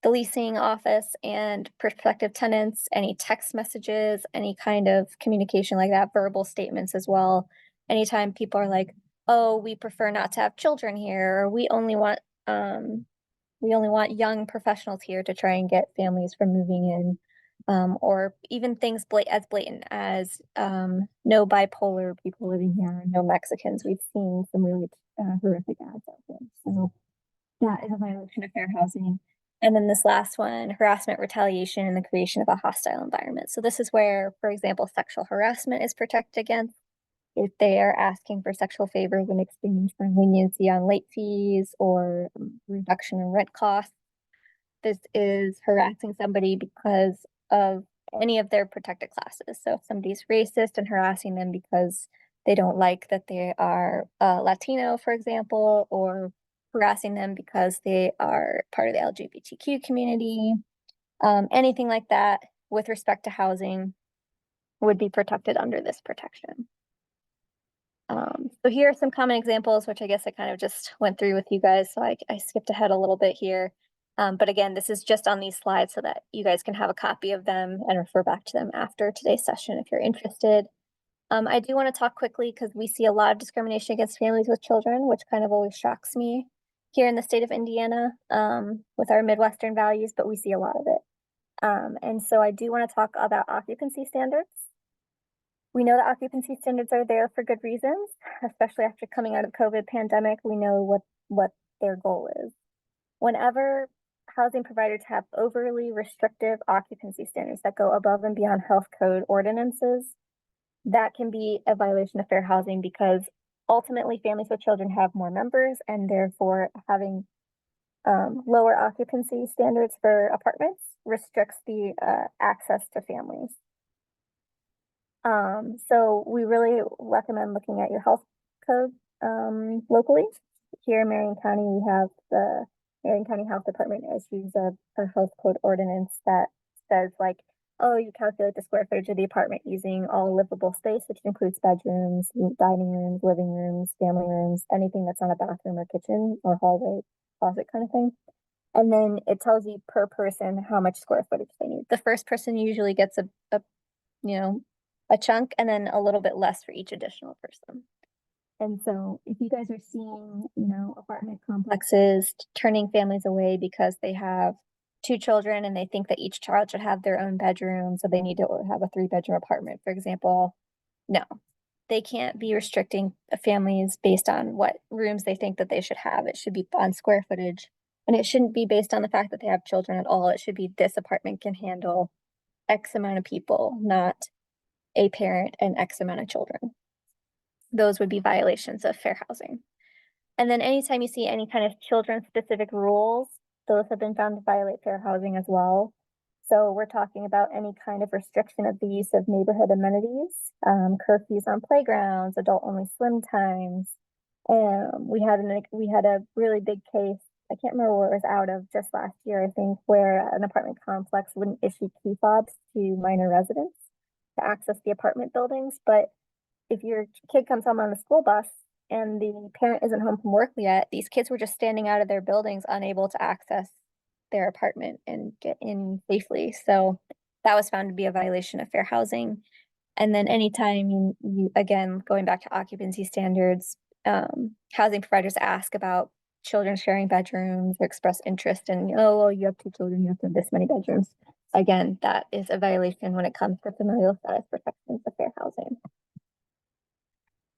the leasing office and prospective tenants, any text messages, any kind of communication like that, verbal statements as well. Anytime people are like, oh, we prefer not to have children here, or we only want young professionals here to try and get families from moving in. Or even things as blatant as no bipolar people living here, no Mexicans. We've seen some really horrific ads out there. So that is a violation of fair housing. And then this last one, harassment, retaliation, and the creation of a hostile environment. So this is where, for example, sexual harassment is protected against. If they are asking for sexual favors in exchange for leniency on late fees or reduction in rent costs, this is harassing somebody because of any of their protected classes. So if somebody's racist and harassing them because they don't like that they are Latino, for example, or harassing them because they are part of the LGBTQ community, anything like that with respect to housing would be protected under this protection. So here are some common examples, which I guess I kind of just went through with you guys. So I skipped ahead a little bit here. But again, this is just on these slides so that you guys can have a copy of them and refer back to them after today's session if you're interested. I do want to talk quickly because we see a lot of discrimination against families with children, which kind of always shocks me here in the state of Indiana with our Midwestern values, but we see a lot of it. And so I do want to talk about occupancy standards. We know that occupancy standards are there for good reasons, especially after coming out of COVID pandemic. We know what their goal is. Whenever housing providers have overly restrictive occupancy standards that go above and beyond health code ordinances, that can be a violation of fair housing because ultimately families with children have more members, and therefore having lower occupancy standards for apartments restricts the access to families. So we really recommend looking at your health code locally. Here in Marion County, we have the Marion County Health Department issues a health code ordinance that says like, oh, you calculate the square footage of the apartment using all livable space, which includes bedrooms, dining rooms, living rooms, family rooms, anything that's not a bathroom or kitchen or hallway, closet kind of thing. And then it tells you per person how much square footage they need. The first person usually gets a chunk and then a little bit less for each additional person. And so if you guys are seeing, apartment complexes turning families away because they have 2 children and they think that each child should have their own bedroom, so they need to have a 3-bedroom apartment, for example, no, they can't be restricting families based on what rooms they think that they should have. It should be on square footage, and it shouldn't be based on the fact that they have children at all. It should be this apartment can handle X amount of people, not a parent and X amount of children. Those would be violations of fair housing. And then anytime you see any kind of children-specific rules, those have been found to violate fair housing as well. So we're talking about any kind of restriction of the use of neighborhood amenities, curfews on playgrounds, adult-only swim times. We had a really big case I can't remember where it was out of just last year, I think, where an apartment complex wouldn't issue key fobs to minor residents to access the apartment buildings. But if your kid comes home on the school bus and the parent isn't home from work yet, these kids were just standing out of their buildings, unable to access their apartment and get in safely. So that was found to be a violation of fair housing. And then anytime you again, going back to occupancy standards, housing providers ask about children sharing bedrooms or express interest in, oh, well, you have 2 children, you have to have this many bedrooms. Again, that is a violation when it comes to familial status protections of fair housing.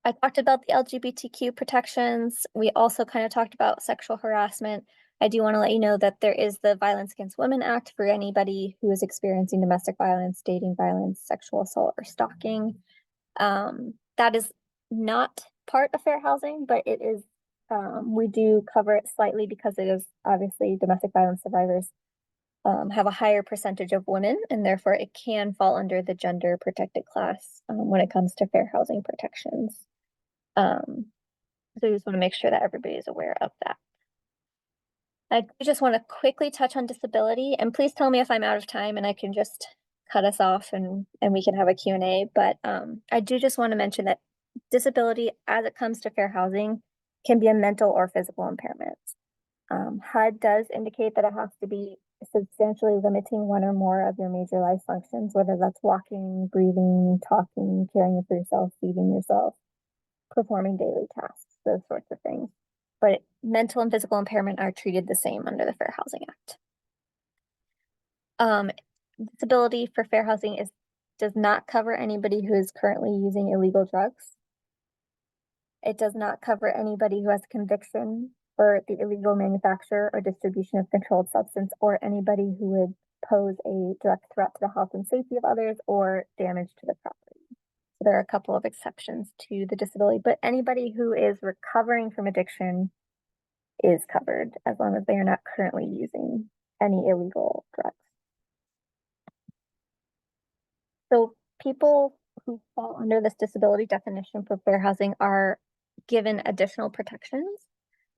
I talked about the LGBTQ protections. We also kind of talked about sexual harassment. I do want to let you know that there is the Violence Against Women Act for anybody who is experiencing domestic violence, dating violence, sexual assault, or stalking. That is not part of fair housing, but it is, we do cover it slightly because it is obviously domestic violence survivors have a higher percentage of women, and therefore it can fall under the gender protected class when it comes to fair housing protections. So I just want to make sure that everybody is aware of that. I just want to quickly touch on disability, and please tell me if I'm out of time and I can just cut us off and we can have a Q&A. But I do just want to mention that disability, as it comes to fair housing, can be a mental or physical impairment. HUD does indicate that it has to be substantially limiting one or more of your major life functions, whether that's walking, breathing, talking, caring for yourself, feeding yourself, performing daily tasks, those sorts of things. But mental and physical impairment are treated the same under the Fair Housing Act. Disability for fair housing does not cover anybody who is currently using illegal drugs. It does not cover anybody who has conviction for the illegal manufacture or distribution of controlled substance, or anybody who would pose a direct threat to the health and safety of others or damage to the property. So there are a couple of exceptions to the disability, but anybody who is recovering from addiction is covered as long as they are not currently using any illegal drugs. So people who fall under this disability definition for fair housing are given additional protections.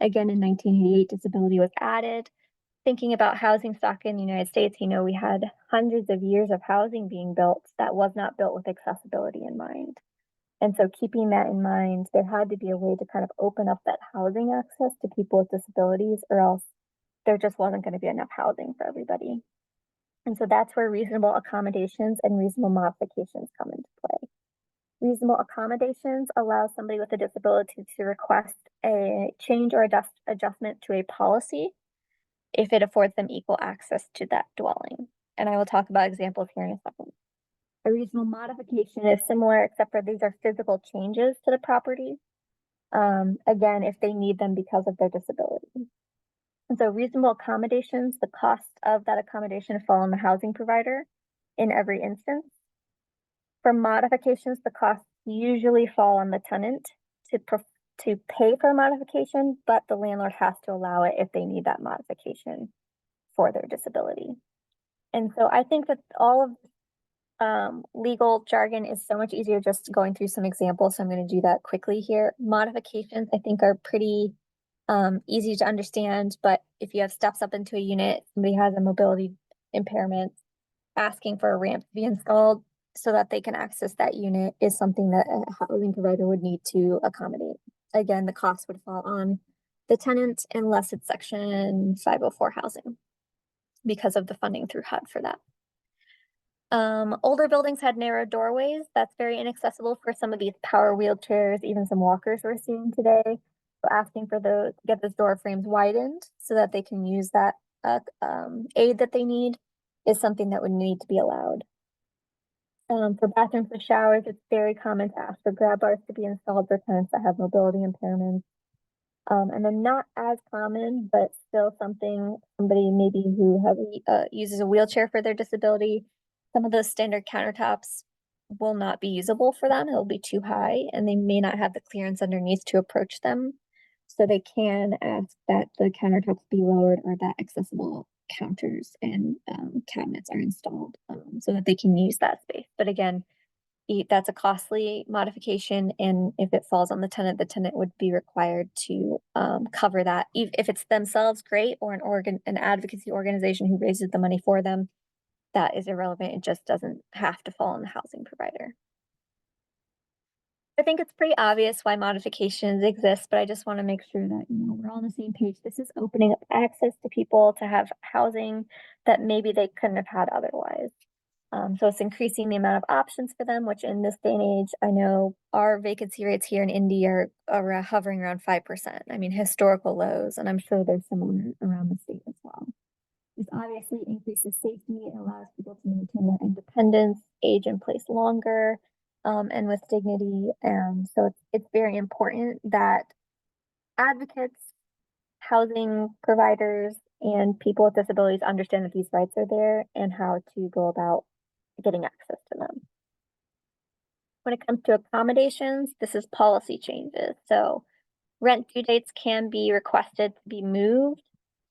Again, in 1988, disability was added. Thinking about housing stock in the United States, we had hundreds of years of housing being built that was not built with accessibility in mind. And so keeping that in mind, there had to be a way to kind of open up that housing access to people with disabilities, or else there just wasn't going to be enough housing for everybody. And so that's where reasonable accommodations and reasonable modifications come into play. Reasonable accommodations allow somebody with a disability to request a change or adjustment to a policy if it affords them equal access to that dwelling. And I will talk about examples here in a second. A reasonable modification is similar, except for these are physical changes to the property. Again, if they need them because of their disability. And so reasonable accommodations, the cost of that accommodation fall on the housing provider in every instance. For modifications, the costs usually fall on the tenant to pay for a modification, but the landlord has to allow it if they need that modification for their disability. And so I think that all of legal jargon is so much easier just going through some examples. So I'm going to do that quickly here. Modifications, I think, are pretty easy to understand, but if you have steps up into a unit, somebody has a mobility impairment, asking for a ramp to be installed so that they can access that unit is something that a housing provider would need to accommodate. Again, the cost would fall on the tenant unless it's Section 504 housing because of the funding through HUD for that. Older buildings had narrow doorways. That's very inaccessible for some of these power wheelchairs, even some walkers we're seeing today. So asking for get those door frames widened so that they can use that aid that they need is something that would need to be allowed. For bathrooms and showers, it's very common to ask for grab bars to be installed for tenants that have mobility impairments. And then not as common, but still something, somebody maybe who uses a wheelchair for their disability, some of those standard countertops will not be usable for them. It'll be too high and they may not have the clearance underneath to approach them. So they can ask that the countertops be lowered or that accessible counters and cabinets are installed so that they can use that space. But again, that's a costly modification, and if it falls on the tenant would be required to cover that. If it's themselves, great, or an advocacy organization who raises the money for them, that is irrelevant. It just doesn't have to fall on the housing provider. I think it's pretty obvious why modifications exist, but I just want to make sure that, you know, we're all on the same page. This is opening up access to people to have housing that maybe they couldn't have had otherwise. So it's increasing the amount of options for them, which in this day and age, I know our vacancy rates here in Indy are hovering around 5%. I mean, historical lows, and I'm sure there's similar around the state as well. This obviously increases safety. It allows people to maintain their independence, age in place longer, and with dignity. And so it's very important that advocates, housing providers, and people with disabilities understand that these rights are there and how to go about getting access to them. When it comes to accommodations, this is policy changes. So rent due dates can be requested to be moved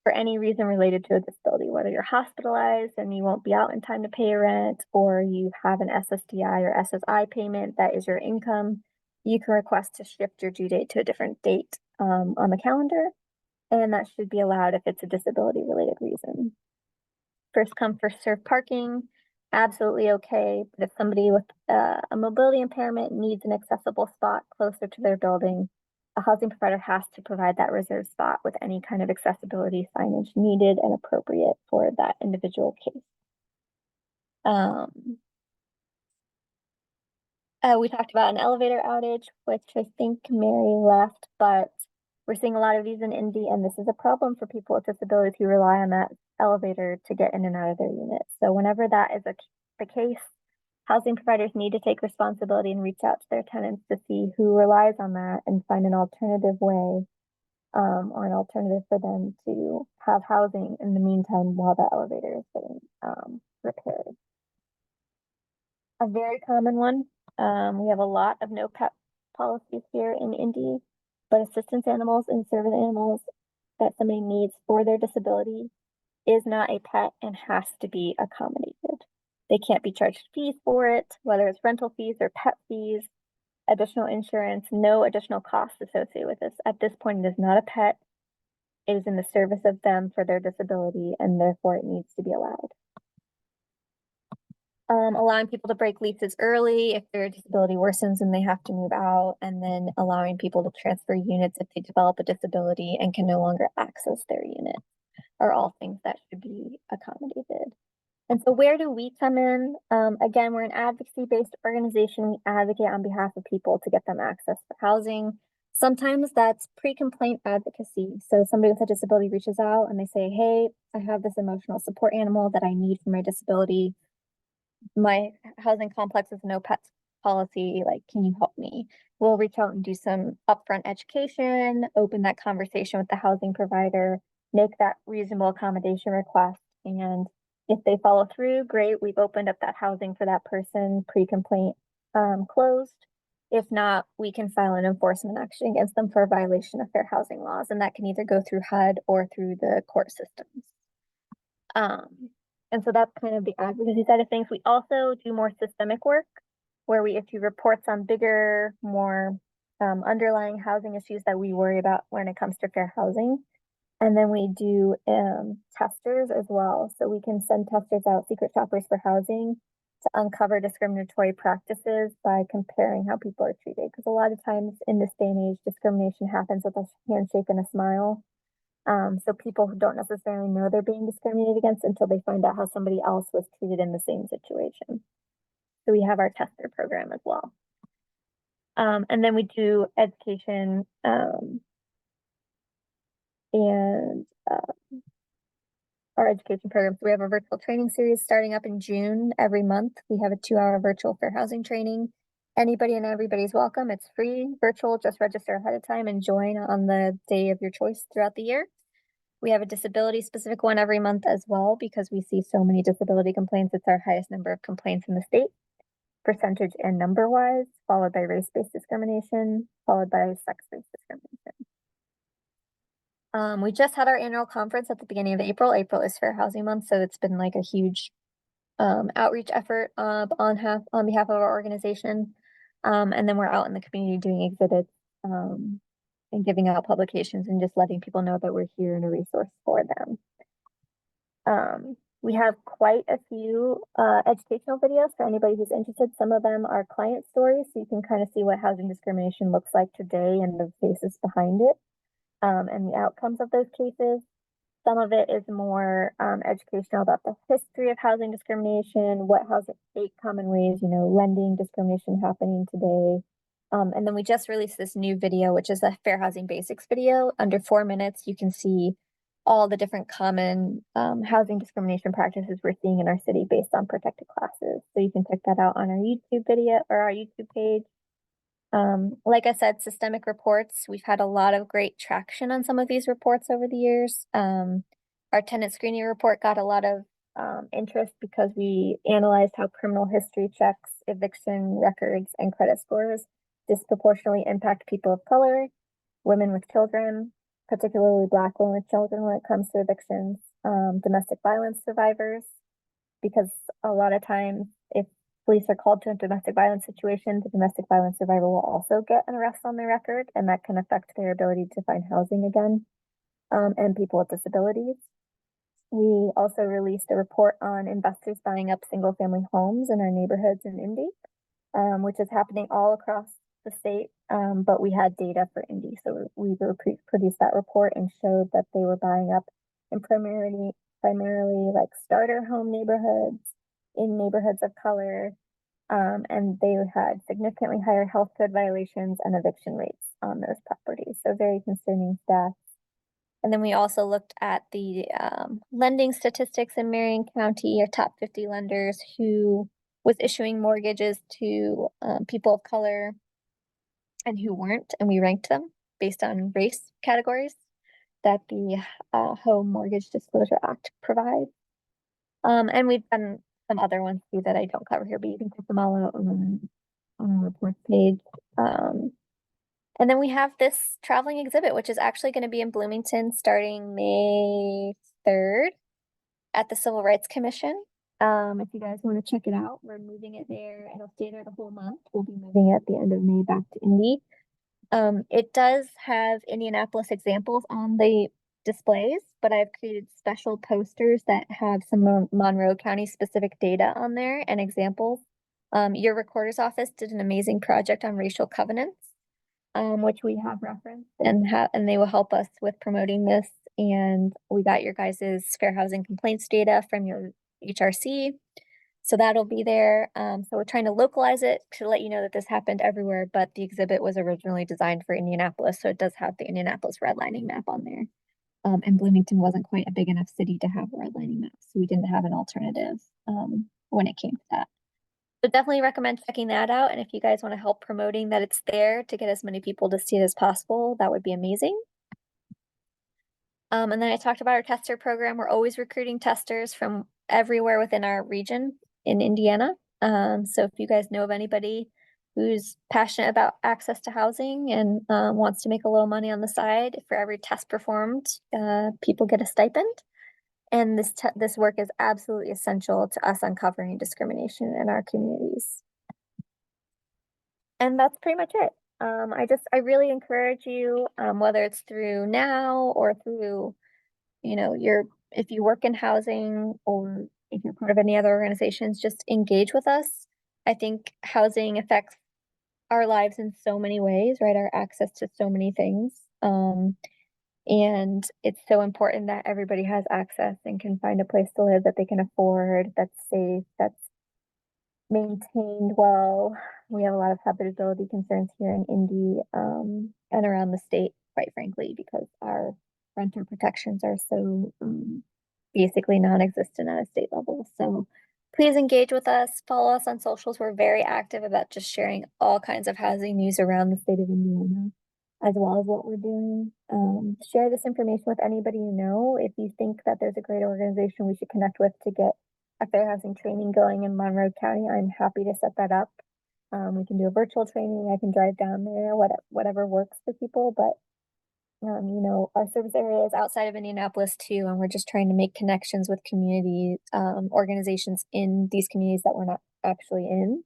for any reason related to a disability, whether you're hospitalized and you won't be out in time to pay your rent, or you have an SSDI or SSI payment that is your income, you can request to shift your due date to a different date on the calendar, and that should be allowed if it's a disability related reason. First come, first served parking, absolutely okay. But if somebody with a mobility impairment needs an accessible spot closer to their building, a housing provider has to provide that reserved spot with any kind of accessibility signage needed and appropriate for that individual case. We talked about an elevator outage, which I think Mary left, but we're seeing a lot of these in Indy, and this is a problem for people with disabilities who rely on that elevator to get in and out of their unit. So whenever that is the case, housing providers need to take responsibility and reach out to their tenants to see who relies on that and find an alternative way or an alternative for them to have housing in the meantime while the elevator is getting repaired. A very common one, we have a lot of no pet policies here in Indy, but assistance animals and service animals that somebody needs for their disability is not a pet and has to be accommodated. They can't be charged fees for it, whether it's rental fees or pet fees, additional insurance, no additional costs associated with this. At this point, it is not a pet. It is in the service of them for their disability, and therefore it needs to be allowed. Allowing people to break leases early if their disability worsens and they have to move out, and then allowing people to transfer units if they develop a disability and can no longer access their unit are all things that should be accommodated. And so where do we come in? Again, we're an advocacy-based organization. We advocate on behalf of people to get them access to housing. Sometimes that's pre-complaint advocacy. So somebody with a disability reaches out and they say, hey, I have this emotional support animal that I need for my disability. My housing complex is no pets policy. Like, can you help me? We'll reach out and do some upfront education, open that conversation with the housing provider, make that reasonable accommodation request. And if they follow through, great. We've opened up that housing for that person, pre-complaint closed. If not, we can file an enforcement action against them for a violation of fair housing laws. And that can either go through HUD or through the court systems. And so that's kind of the advocacy side of things. We also do more systemic work where we issue reports on bigger, more underlying housing issues that we worry about when it comes to fair housing. And then we do testers as well. So we can send testers out, secret shoppers for housing, to uncover discriminatory practices by comparing how people are treated. Because a lot of times in this day and age, discrimination happens with a handshake and a smile. So people who don't necessarily know they're being discriminated against until they find out how somebody else was treated in the same situation. So we have our tester program as well. And then we do education and our education program. So we have a virtual training series starting up in June every month. We have a 2-hour virtual fair housing training. Anybody and everybody's welcome. It's free, virtual, just register ahead of time and join on the day of your choice throughout the year. We have a disability specific one every month as well, because we see so many disability complaints. It's our highest number of complaints in the state, percentage and number wise, followed by race-based discrimination, followed by sex-based discrimination. We just had our annual conference at the beginning of April. April is Fair Housing Month, so it's been like a huge outreach effort on behalf of our organization. And then we're out in the community doing exhibits and giving out publications and just letting people know that we're here and a resource for them. We have quite a few educational videos for anybody who's interested. Some of them are client stories, so you can kind of see what housing discrimination looks like today and the faces behind it, and the outcomes of those cases. Some of it is more educational about the history of housing discrimination, what housing 8 common ways, lending discrimination happening today. And then we just released this new video, which is a Fair Housing Basics video. Under 4 minutes, you can see all the different common housing discrimination practices we're seeing in our city based on protected classes. So you can check that out on our YouTube video or our YouTube page. Like I said, systemic reports, we've had a lot of great traction on some of these reports over the years. Our tenant screening report got a lot of interest because we analyzed how criminal history checks, eviction records, and credit scores disproportionately impact people of color, women with children, particularly Black women with children when it comes to evictions, domestic violence survivors, because a lot of times if police are called to a domestic violence situation, the domestic violence survivor will also get an arrest on their record, and that can affect their ability to find housing again, and people with disabilities. We also released a report on investors buying up single-family homes in our neighborhoods in Indy, which is happening all across the state, but we had data for Indy, so we produced that report and showed that they were buying up in primarily like starter home neighborhoods, in neighborhoods of color, and they had significantly higher health code violations and eviction rates on those properties. So very concerning stats. And then we also looked at the lending statistics in Marion County, our top 50 lenders who was issuing mortgages to people of color and who weren't, and we ranked them based on race categories that the Home Mortgage Disclosure Act provides. And we've done some other ones too that I don't cover here, but you can check them all out on our reports page. And then we have this traveling exhibit, which is actually going to be in Bloomington starting May 3rd at the Civil Rights Commission. If you guys want to check it out, we're moving it there. It'll stay there the whole month. We'll be moving it at the end of May back to Indy. It does have Indianapolis examples on the displays, but I've created special posters that have some Monroe County specific data on there and examples. Your recorder's office did an amazing project on racial covenants, which we have referenced, and they will help us with promoting this. And we got your guys's fair housing complaints data from your HRC. So that'll be there. So we're trying to localize it to let you know that this happened everywhere, but the exhibit was originally designed for Indianapolis. So it does have the Indianapolis redlining map on there. And Bloomington wasn't quite a big enough city to have a redlining map. So we didn't have an alternative when it came to that. So definitely recommend checking that out. And if you guys want to help promoting that it's there to get as many people to see it as possible, that would be amazing. And then I talked about our tester program. We're always recruiting testers from everywhere within our region in Indiana. So if you guys know of anybody who's passionate about access to housing and wants to make a little money on the side, for every test performed, people get a stipend. And this work is absolutely essential to us uncovering discrimination in our communities. And that's pretty much it. I really encourage you, whether it's through MCNOW or through, if you work in housing or if you're part of any other organizations, just engage with us. I think housing affects our lives in so many ways, right? Our access to so many things. And it's so important that everybody has access and can find a place to live that they can afford, that's safe, that's maintained well. We have a lot of habitability concerns here in Indy and around the state, quite frankly, because our renter protections are so basically non-existent at a state level. So please engage with us, follow us on socials. We're very active about just sharing all kinds of housing news around the state of Indiana, as well as what we're doing. Share this information with anybody you know. If you think that there's a great organization we should connect with to get a fair housing training going in Monroe County, I'm happy to set that up. We can do a virtual training. I can drive down there, whatever works for people. But you know, our service area is outside of Indianapolis too, and we're just trying to make connections with community organizations in these communities that we're not actually in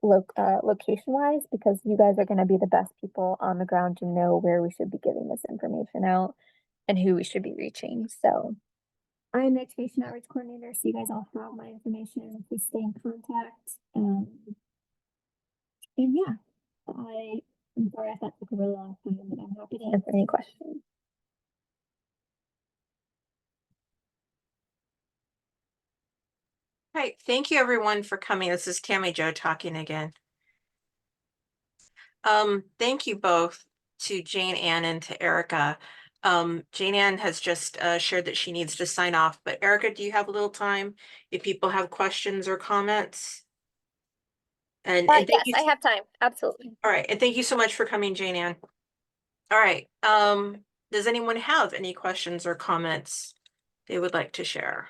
location wise, because you guys are going to be the best people on the ground to know where we should be giving this information out and who we should be reaching. So I'm the education outreach coordinator, so you guys all have my information. Please stay in contact. And yeah, I'm sorry I thought it took a really long time, but I'm happy to answer any questions. Right, thank you everyone for coming. This is Tammy Jo talking again. Thank you both to Jane Ann and to Erica. Jane Ann has just shared that she needs to sign off, but Erica, do you have a little time if people have questions or comments? And thank Yes, you. I have time. Absolutely. All right, and thank you so much for coming, Jane Ann. All right, does anyone have any questions or comments they would like to share?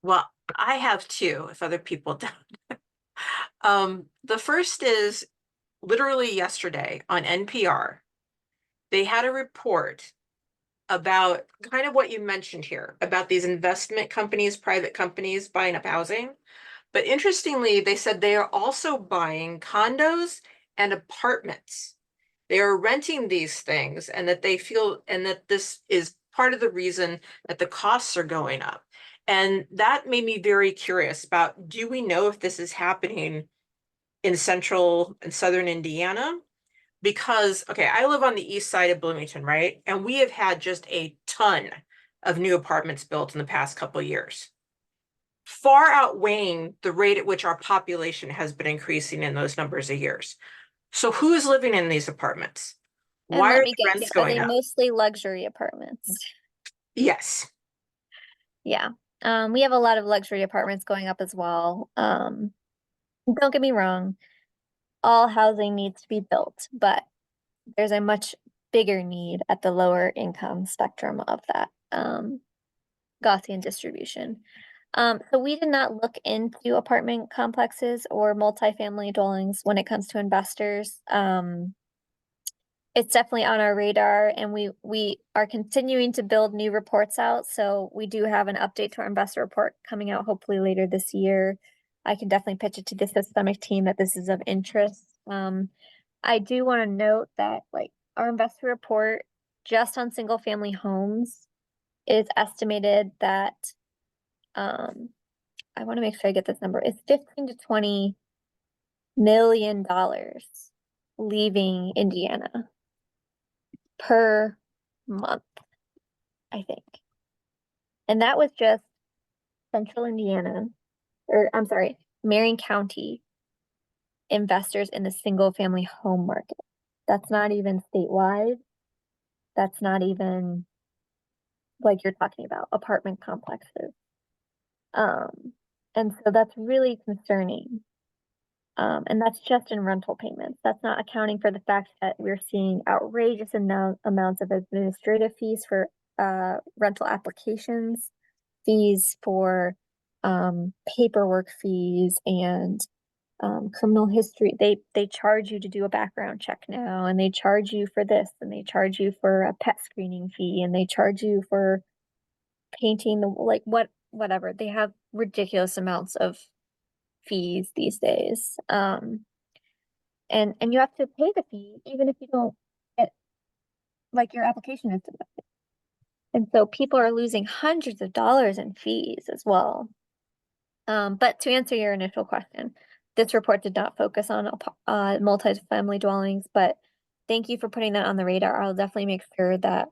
Well, I have two, if other people don't. The first is literally yesterday on NPR. They had a report about kind of what you mentioned here about these investment companies, private companies buying up housing. But interestingly, they said they are also buying condos and apartments. They are renting these things, and that they feel, and that this is part of the reason that the costs are going up. And that made me very curious about, do we know if this is happening in central and southern Indiana? Because, okay, I live on the east side of Bloomington, right? And we have had just a ton of new apartments built in the past couple of years, far outweighing the rate at which our population has been increasing in those numbers of years. So who's living in these apartments? And Why let are me the guess, rents are going they up? mostly luxury apartments? Yes. Yeah. We have a lot of luxury apartments going up as well. Don't get me wrong, all housing needs to be built, but there's a much bigger need at the lower income spectrum of that Gaussian distribution. So we did not look into apartment complexes or multifamily dwellings when it comes to investors. It's definitely on our radar, and we are continuing to build new reports out. So we do have an update to our investor report coming out hopefully later this year. I can definitely pitch it to the systemic team that this is of interest. I do want to note that like our investor report just on single family homes is estimated that I want to make sure I get this number. It's $15 to $20 million leaving Indiana per month, I think. And that was just central Indiana, or I'm sorry, Marion County investors in the single family home market. That's not even statewide. That's not even like you're talking about apartment complexes. And so that's really concerning. And that's just in rental payments. That's not accounting for the fact that we're seeing outrageous amounts of administrative fees for rental applications, fees for paperwork fees, and criminal history. They charge you to do a background check now, and they charge you for this, and they charge you for a pet screening fee, and they charge you for painting the like whatever. They have ridiculous amounts of fees these days. And you have to pay the fee even if you don't get like your application is denied. And so people are losing hundreds of dollars in fees as well. But to answer your initial question, this report did not focus on multi-family dwellings, but thank you for putting that on the radar. I'll definitely make sure that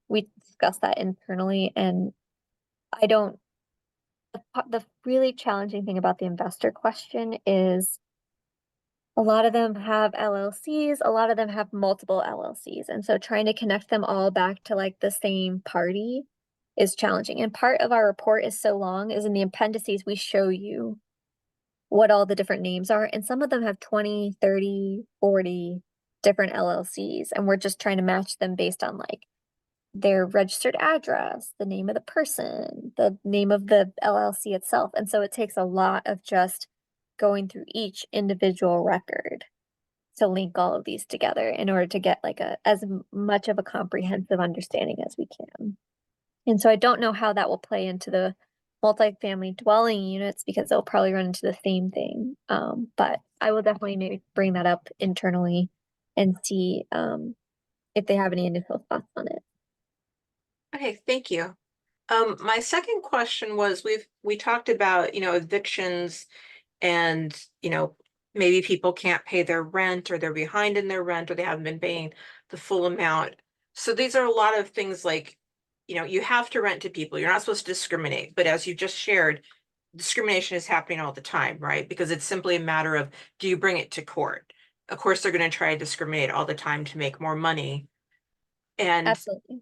we discuss that internally. And I don't, the really challenging thing about the investor question is a lot of them have LLCs, a lot of them have multiple LLCs. And so trying to connect them all back to like the same party is challenging. And part of our report is so long is in the appendices, we show you what all the different names are. And some of them have 20, 30, 40 different LLCs. And we're just trying to match them based on like their registered address, the name of the person, the name of the LLC itself. And so it takes a lot of just going through each individual record to link all of these together in order to get like as much of a comprehensive understanding as we can. And so I don't know how that will play into the multifamily dwelling units because they'll probably run into the same thing. But I will definitely maybe bring that up internally and see if they have any initial thoughts on it. Okay, thank you. My second question was we talked about, evictions and, maybe people can't pay their rent or they're behind in their rent or they haven't been paying the full amount. So these are a lot of things like, you have to rent to people. You're not supposed to discriminate, but as you just shared, discrimination is happening all the time, right? Because it's simply a matter of, do you bring it to court? Of course, they're going to try to discriminate all the time to make more money. And Absolutely.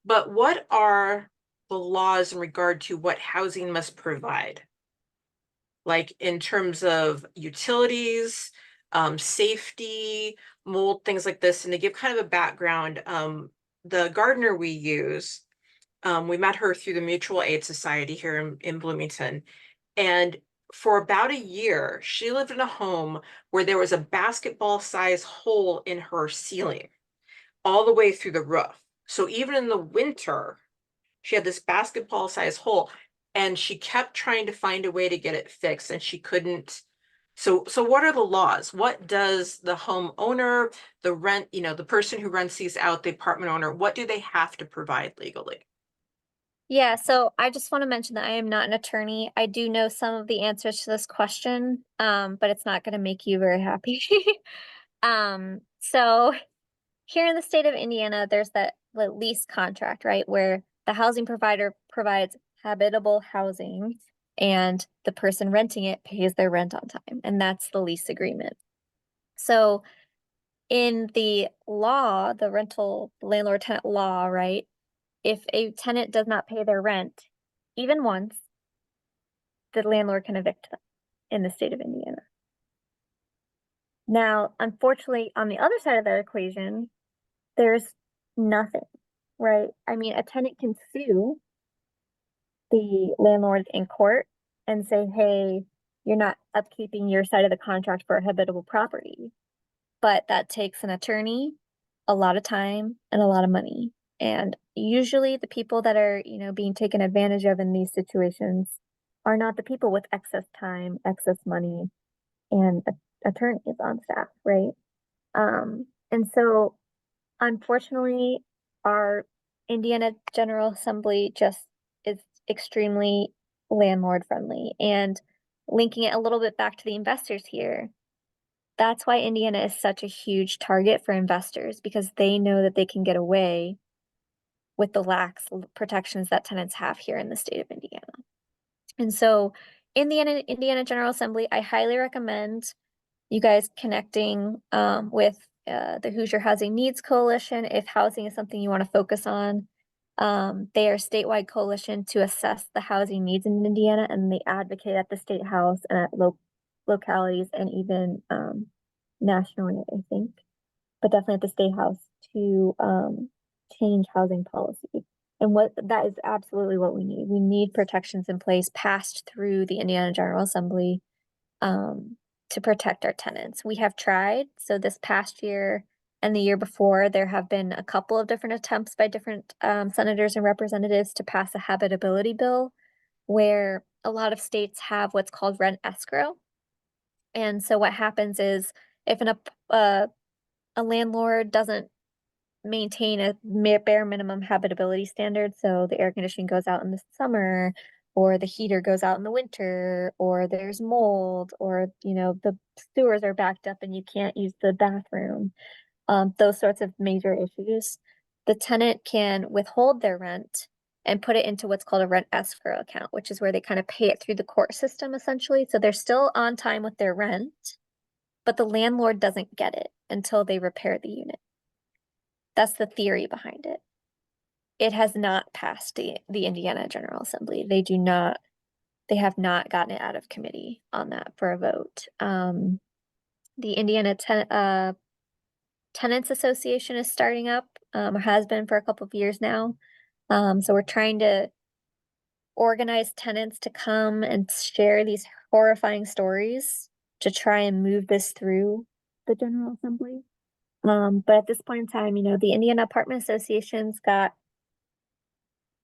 but what are the laws in regard to what housing must provide? Like in terms of utilities, safety, mold, things like this. And to give kind of a background, the gardener we use, we met her through the Mutual Aid Society here in Bloomington. And for about a year, she lived in a home where there was a basketball-sized hole in her ceiling all the way through the roof. So even in the winter, she had this basketball-sized hole and she kept trying to find a way to get it fixed and she couldn't. So what are the laws? What does the homeowner, the rent, the person who rents these out, the apartment owner, what do they have to provide legally? Yeah, so I just want to mention that I am not an attorney. I do know some of the answers to this question, but it's not going to make you very happy. So here in the state of Indiana, there's the lease contract, right? Where the housing provider provides habitable housing and the person renting it pays their rent on time. And that's the lease agreement. So in the law, the rental landlord tenant law, right? If a tenant does not pay their rent, even once, the landlord can evict them in the state of Indiana. Now, unfortunately, on the other side of the equation, there's nothing, right? I mean, a tenant can sue the landlord in court and say, hey, you're not upkeeping your side of the contract for a habitable property. But that takes an attorney, a lot of time, and a lot of money. And usually the people that are, being taken advantage of in these situations are not the people with excess time, excess money, and attorneys on staff, right? And so unfortunately, our Indiana General Assembly just is extremely landlord friendly. And linking it a little bit back to the investors here, that's why Indiana is such a huge target for investors because they know that they can get away with the lax protections that tenants have here in the state of Indiana. And so Indiana General Assembly, I highly recommend you guys connecting with the Hoosier Housing Needs Coalition if housing is something you want to focus on. They are a statewide coalition to assess the housing needs in Indiana, and they advocate at the state house and at localities and even nationally, I think, but definitely at the state house to change housing policy. And what that is absolutely what we need. We need protections in place passed through the Indiana General Assembly to protect our tenants. We have tried. So this past year and the year before, there have been a couple of different attempts by different senators and representatives to pass a habitability bill where a lot of states have what's called rent escrow. And so what happens is if a landlord doesn't maintain a bare minimum habitability standard, so the air conditioning goes out in the summer, or the heater goes out in the winter, or there's mold, or the sewers are backed up and you can't use the bathroom, those sorts of major issues, the tenant can withhold their rent and put it into what's called a rent escrow account, which is where they kind of pay it through the court system essentially. So they're still on time with their rent, but the landlord doesn't get it until they repair the unit. That's the theory behind it. It has not passed the Indiana General Assembly. They have not gotten it out of committee on that for a vote. The Indiana Tenants Association is starting up or has been for a couple of years now. So we're trying to organize tenants to come and share these horrifying stories to try and move this through the General Assembly. But at this point in time, the Indiana Apartment Association's got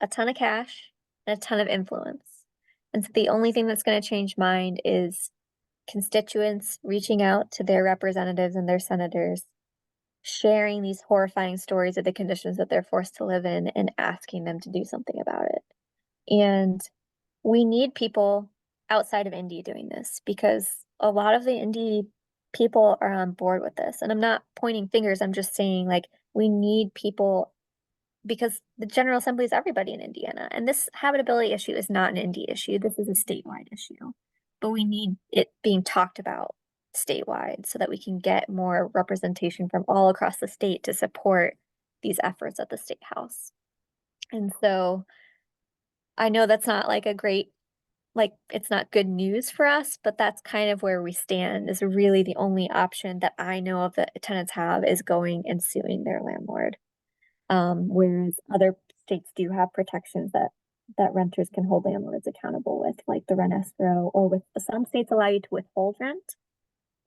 a ton of cash and a ton of influence. And so the only thing that's going to change mind is constituents reaching out to their representatives and their senators, sharing these horrifying stories of the conditions that they're forced to live in and asking them to do something about it. And we need people outside of Indy doing this because a lot of the Indy people are on board with this. And I'm not pointing fingers, I'm just saying like we need people because the General Assembly is everybody in Indiana. And this habitability issue is not an Indy issue. This is a statewide issue. But we need it being talked about statewide so that we can get more representation from all across the state to support these efforts at the state house. And so I know that's not like a great, like it's not good news for us, but that's kind of where we stand is really the only option that I know of that tenants have is going and suing their landlord. Whereas other states do have protections that renters can hold landlords accountable with, like the rent escrow, or with some states allow you to withhold rent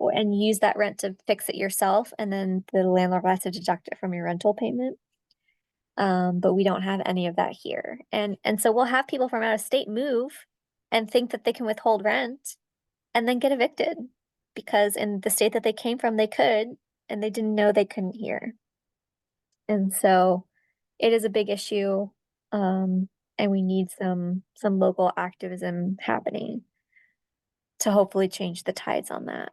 and use that rent to fix it yourself, and then the landlord has to deduct it from your rental payment. But we don't have any of that here. And so we'll have people from out of state move and think that they can withhold rent and then get evicted because in the state that they came from, they could, and they didn't know they couldn't here. And so it is a big issue. And we need some local activism happening to hopefully change the tides on that.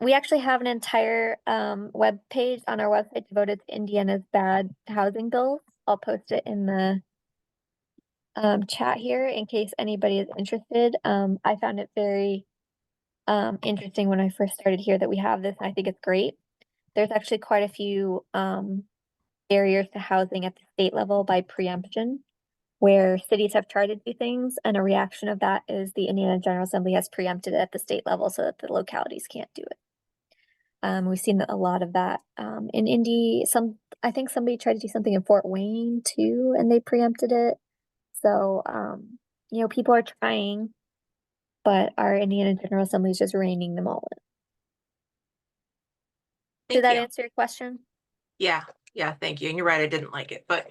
We actually have an entire web page on our website devoted to Indiana's bad housing bills. I'll post it in the chat here in case anybody is interested. I found it very interesting when I first started here that we have this, and I think it's great. There's actually quite a few barriers to housing at the state level by preemption, where cities have tried to do things, and a reaction of that is the Indiana General Assembly has preempted it at the state level so that the localities can't do it. We've seen a lot of that in Indy. I think somebody tried to do something in Fort Wayne too, and they preempted it. So, people are trying, but our Indiana General Assembly is just reining them all in. Did that answer your question? Yeah, thank you. And you're right, I didn't like it, but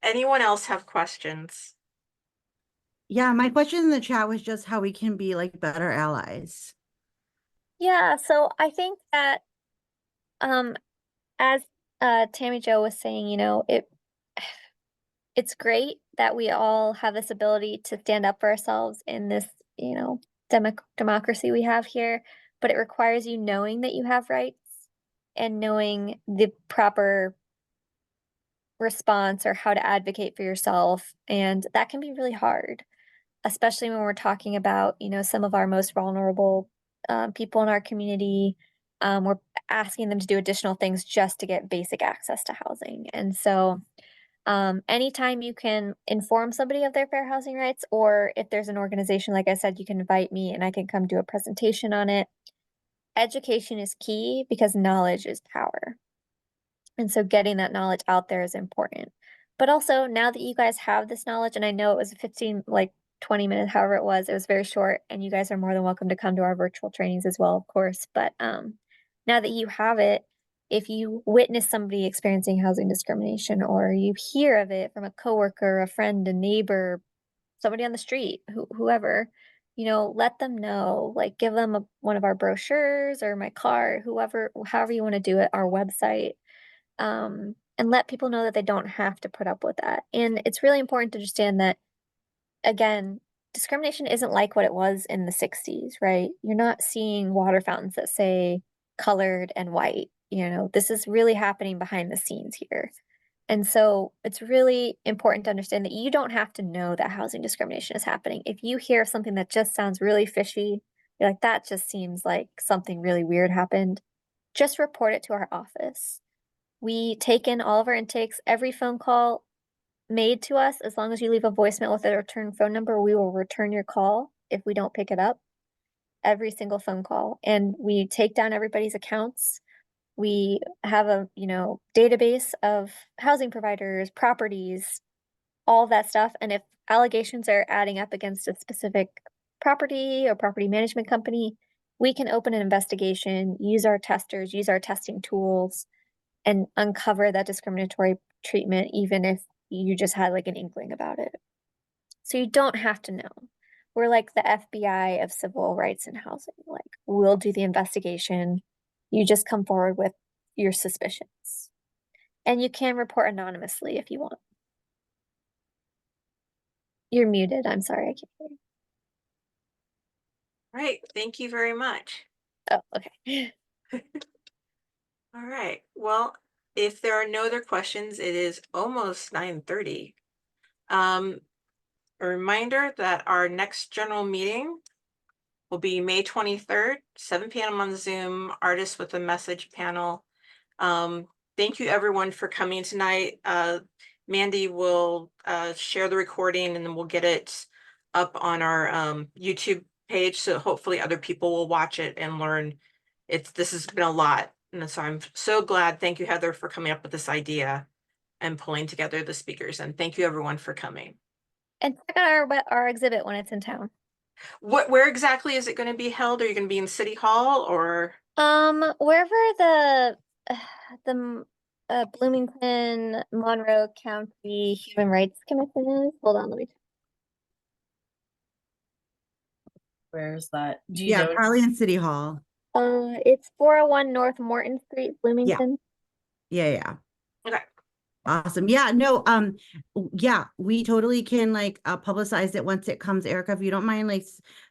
anyone else have questions? Yeah, my question in the chat was just how we can be like better allies. Yeah, so I think that as Tammy Jo was saying, it's great that we all have this ability to stand up for ourselves in this, democracy we have here, but it requires you knowing that you have rights and knowing the proper response or how to advocate for yourself. And that can be really hard, especially when we're talking about, some of our most vulnerable people in our community. We're asking them to do additional things just to get basic access to housing. And so anytime you can inform somebody of their fair housing rights, or if there's an organization, like I said, you can invite me and I can come do a presentation on it. Education is key because knowledge is power. And so getting that knowledge out there is important. But also now that you guys have this knowledge, and I know it was 20 minutes, however it was very short, and you guys are more than welcome to come to our virtual trainings as well, of course. But now that you have it, if you witness somebody experiencing housing discrimination, or you hear of it from a coworker, a friend, a neighbor, somebody on the street, whoever, let them know, like give them one of our brochures or my card, however you want to do it, our website, and let people know that they don't have to put up with that. And it's really important to understand that, again, discrimination isn't like what it was in the 60s, right? You're not seeing water fountains that say colored and white. This is really happening behind the scenes here. And so it's really important to understand that you don't have to know that housing discrimination is happening. If you hear something that just sounds really fishy, you're like, that just seems like something really weird happened, just report it to our office. We take in all of our intakes. Every phone call made to us, as long as you leave a voicemail with a return phone number, we will return your call if we don't pick it up. Every single phone call. And we take down everybody's accounts. We have a, database of housing providers, properties, all that stuff. And if allegations are adding up against a specific property or property management company, we can open an investigation, use our testers, use our testing tools, and uncover that discriminatory treatment, even if you just had like an inkling about it. So you don't have to know. We're like the FBI of civil rights and housing. Like, we'll do the investigation. You just come forward with your suspicions. And you can report anonymously if you want. You're muted. I'm sorry, I can't hear you. All right, thank you very much. Oh, okay. All right, well, if there are no other questions, it is almost 9:30. A reminder that our next general meeting will be May 23rd, 7 p.m. on Zoom, Artists with a Message panel. Thank you everyone for coming tonight. Mandy will share the recording and then we'll get it up on our YouTube page, so hopefully other people will watch it and learn. This has been a lot, and so I'm so glad. Thank you, Heather, for coming up with this idea and pulling together the speakers, and thank you everyone for coming. And check out our exhibit when it's in town. Where exactly is it going to be held? Are you going to be in City Hall or? Wherever the Bloomington Monroe County Human Rights Commission is. Hold on, let me check. Where's that? Do you Yeah, know? probably in City Hall. It's 401 North Morton Street, Bloomington. Yeah. Okay. Awesome. Yeah, no, yeah, we totally can like publicize it once it comes. Erica, if you don't mind like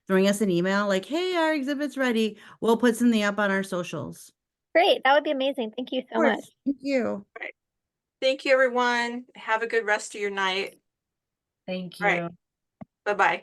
throwing us an email like, hey, our exhibit's ready. We'll put something up on our socials. Great, that would be amazing. Thank you so much. Thank you. Thank you, everyone. Have a good rest of your night. Thank All right. you. Bye-bye.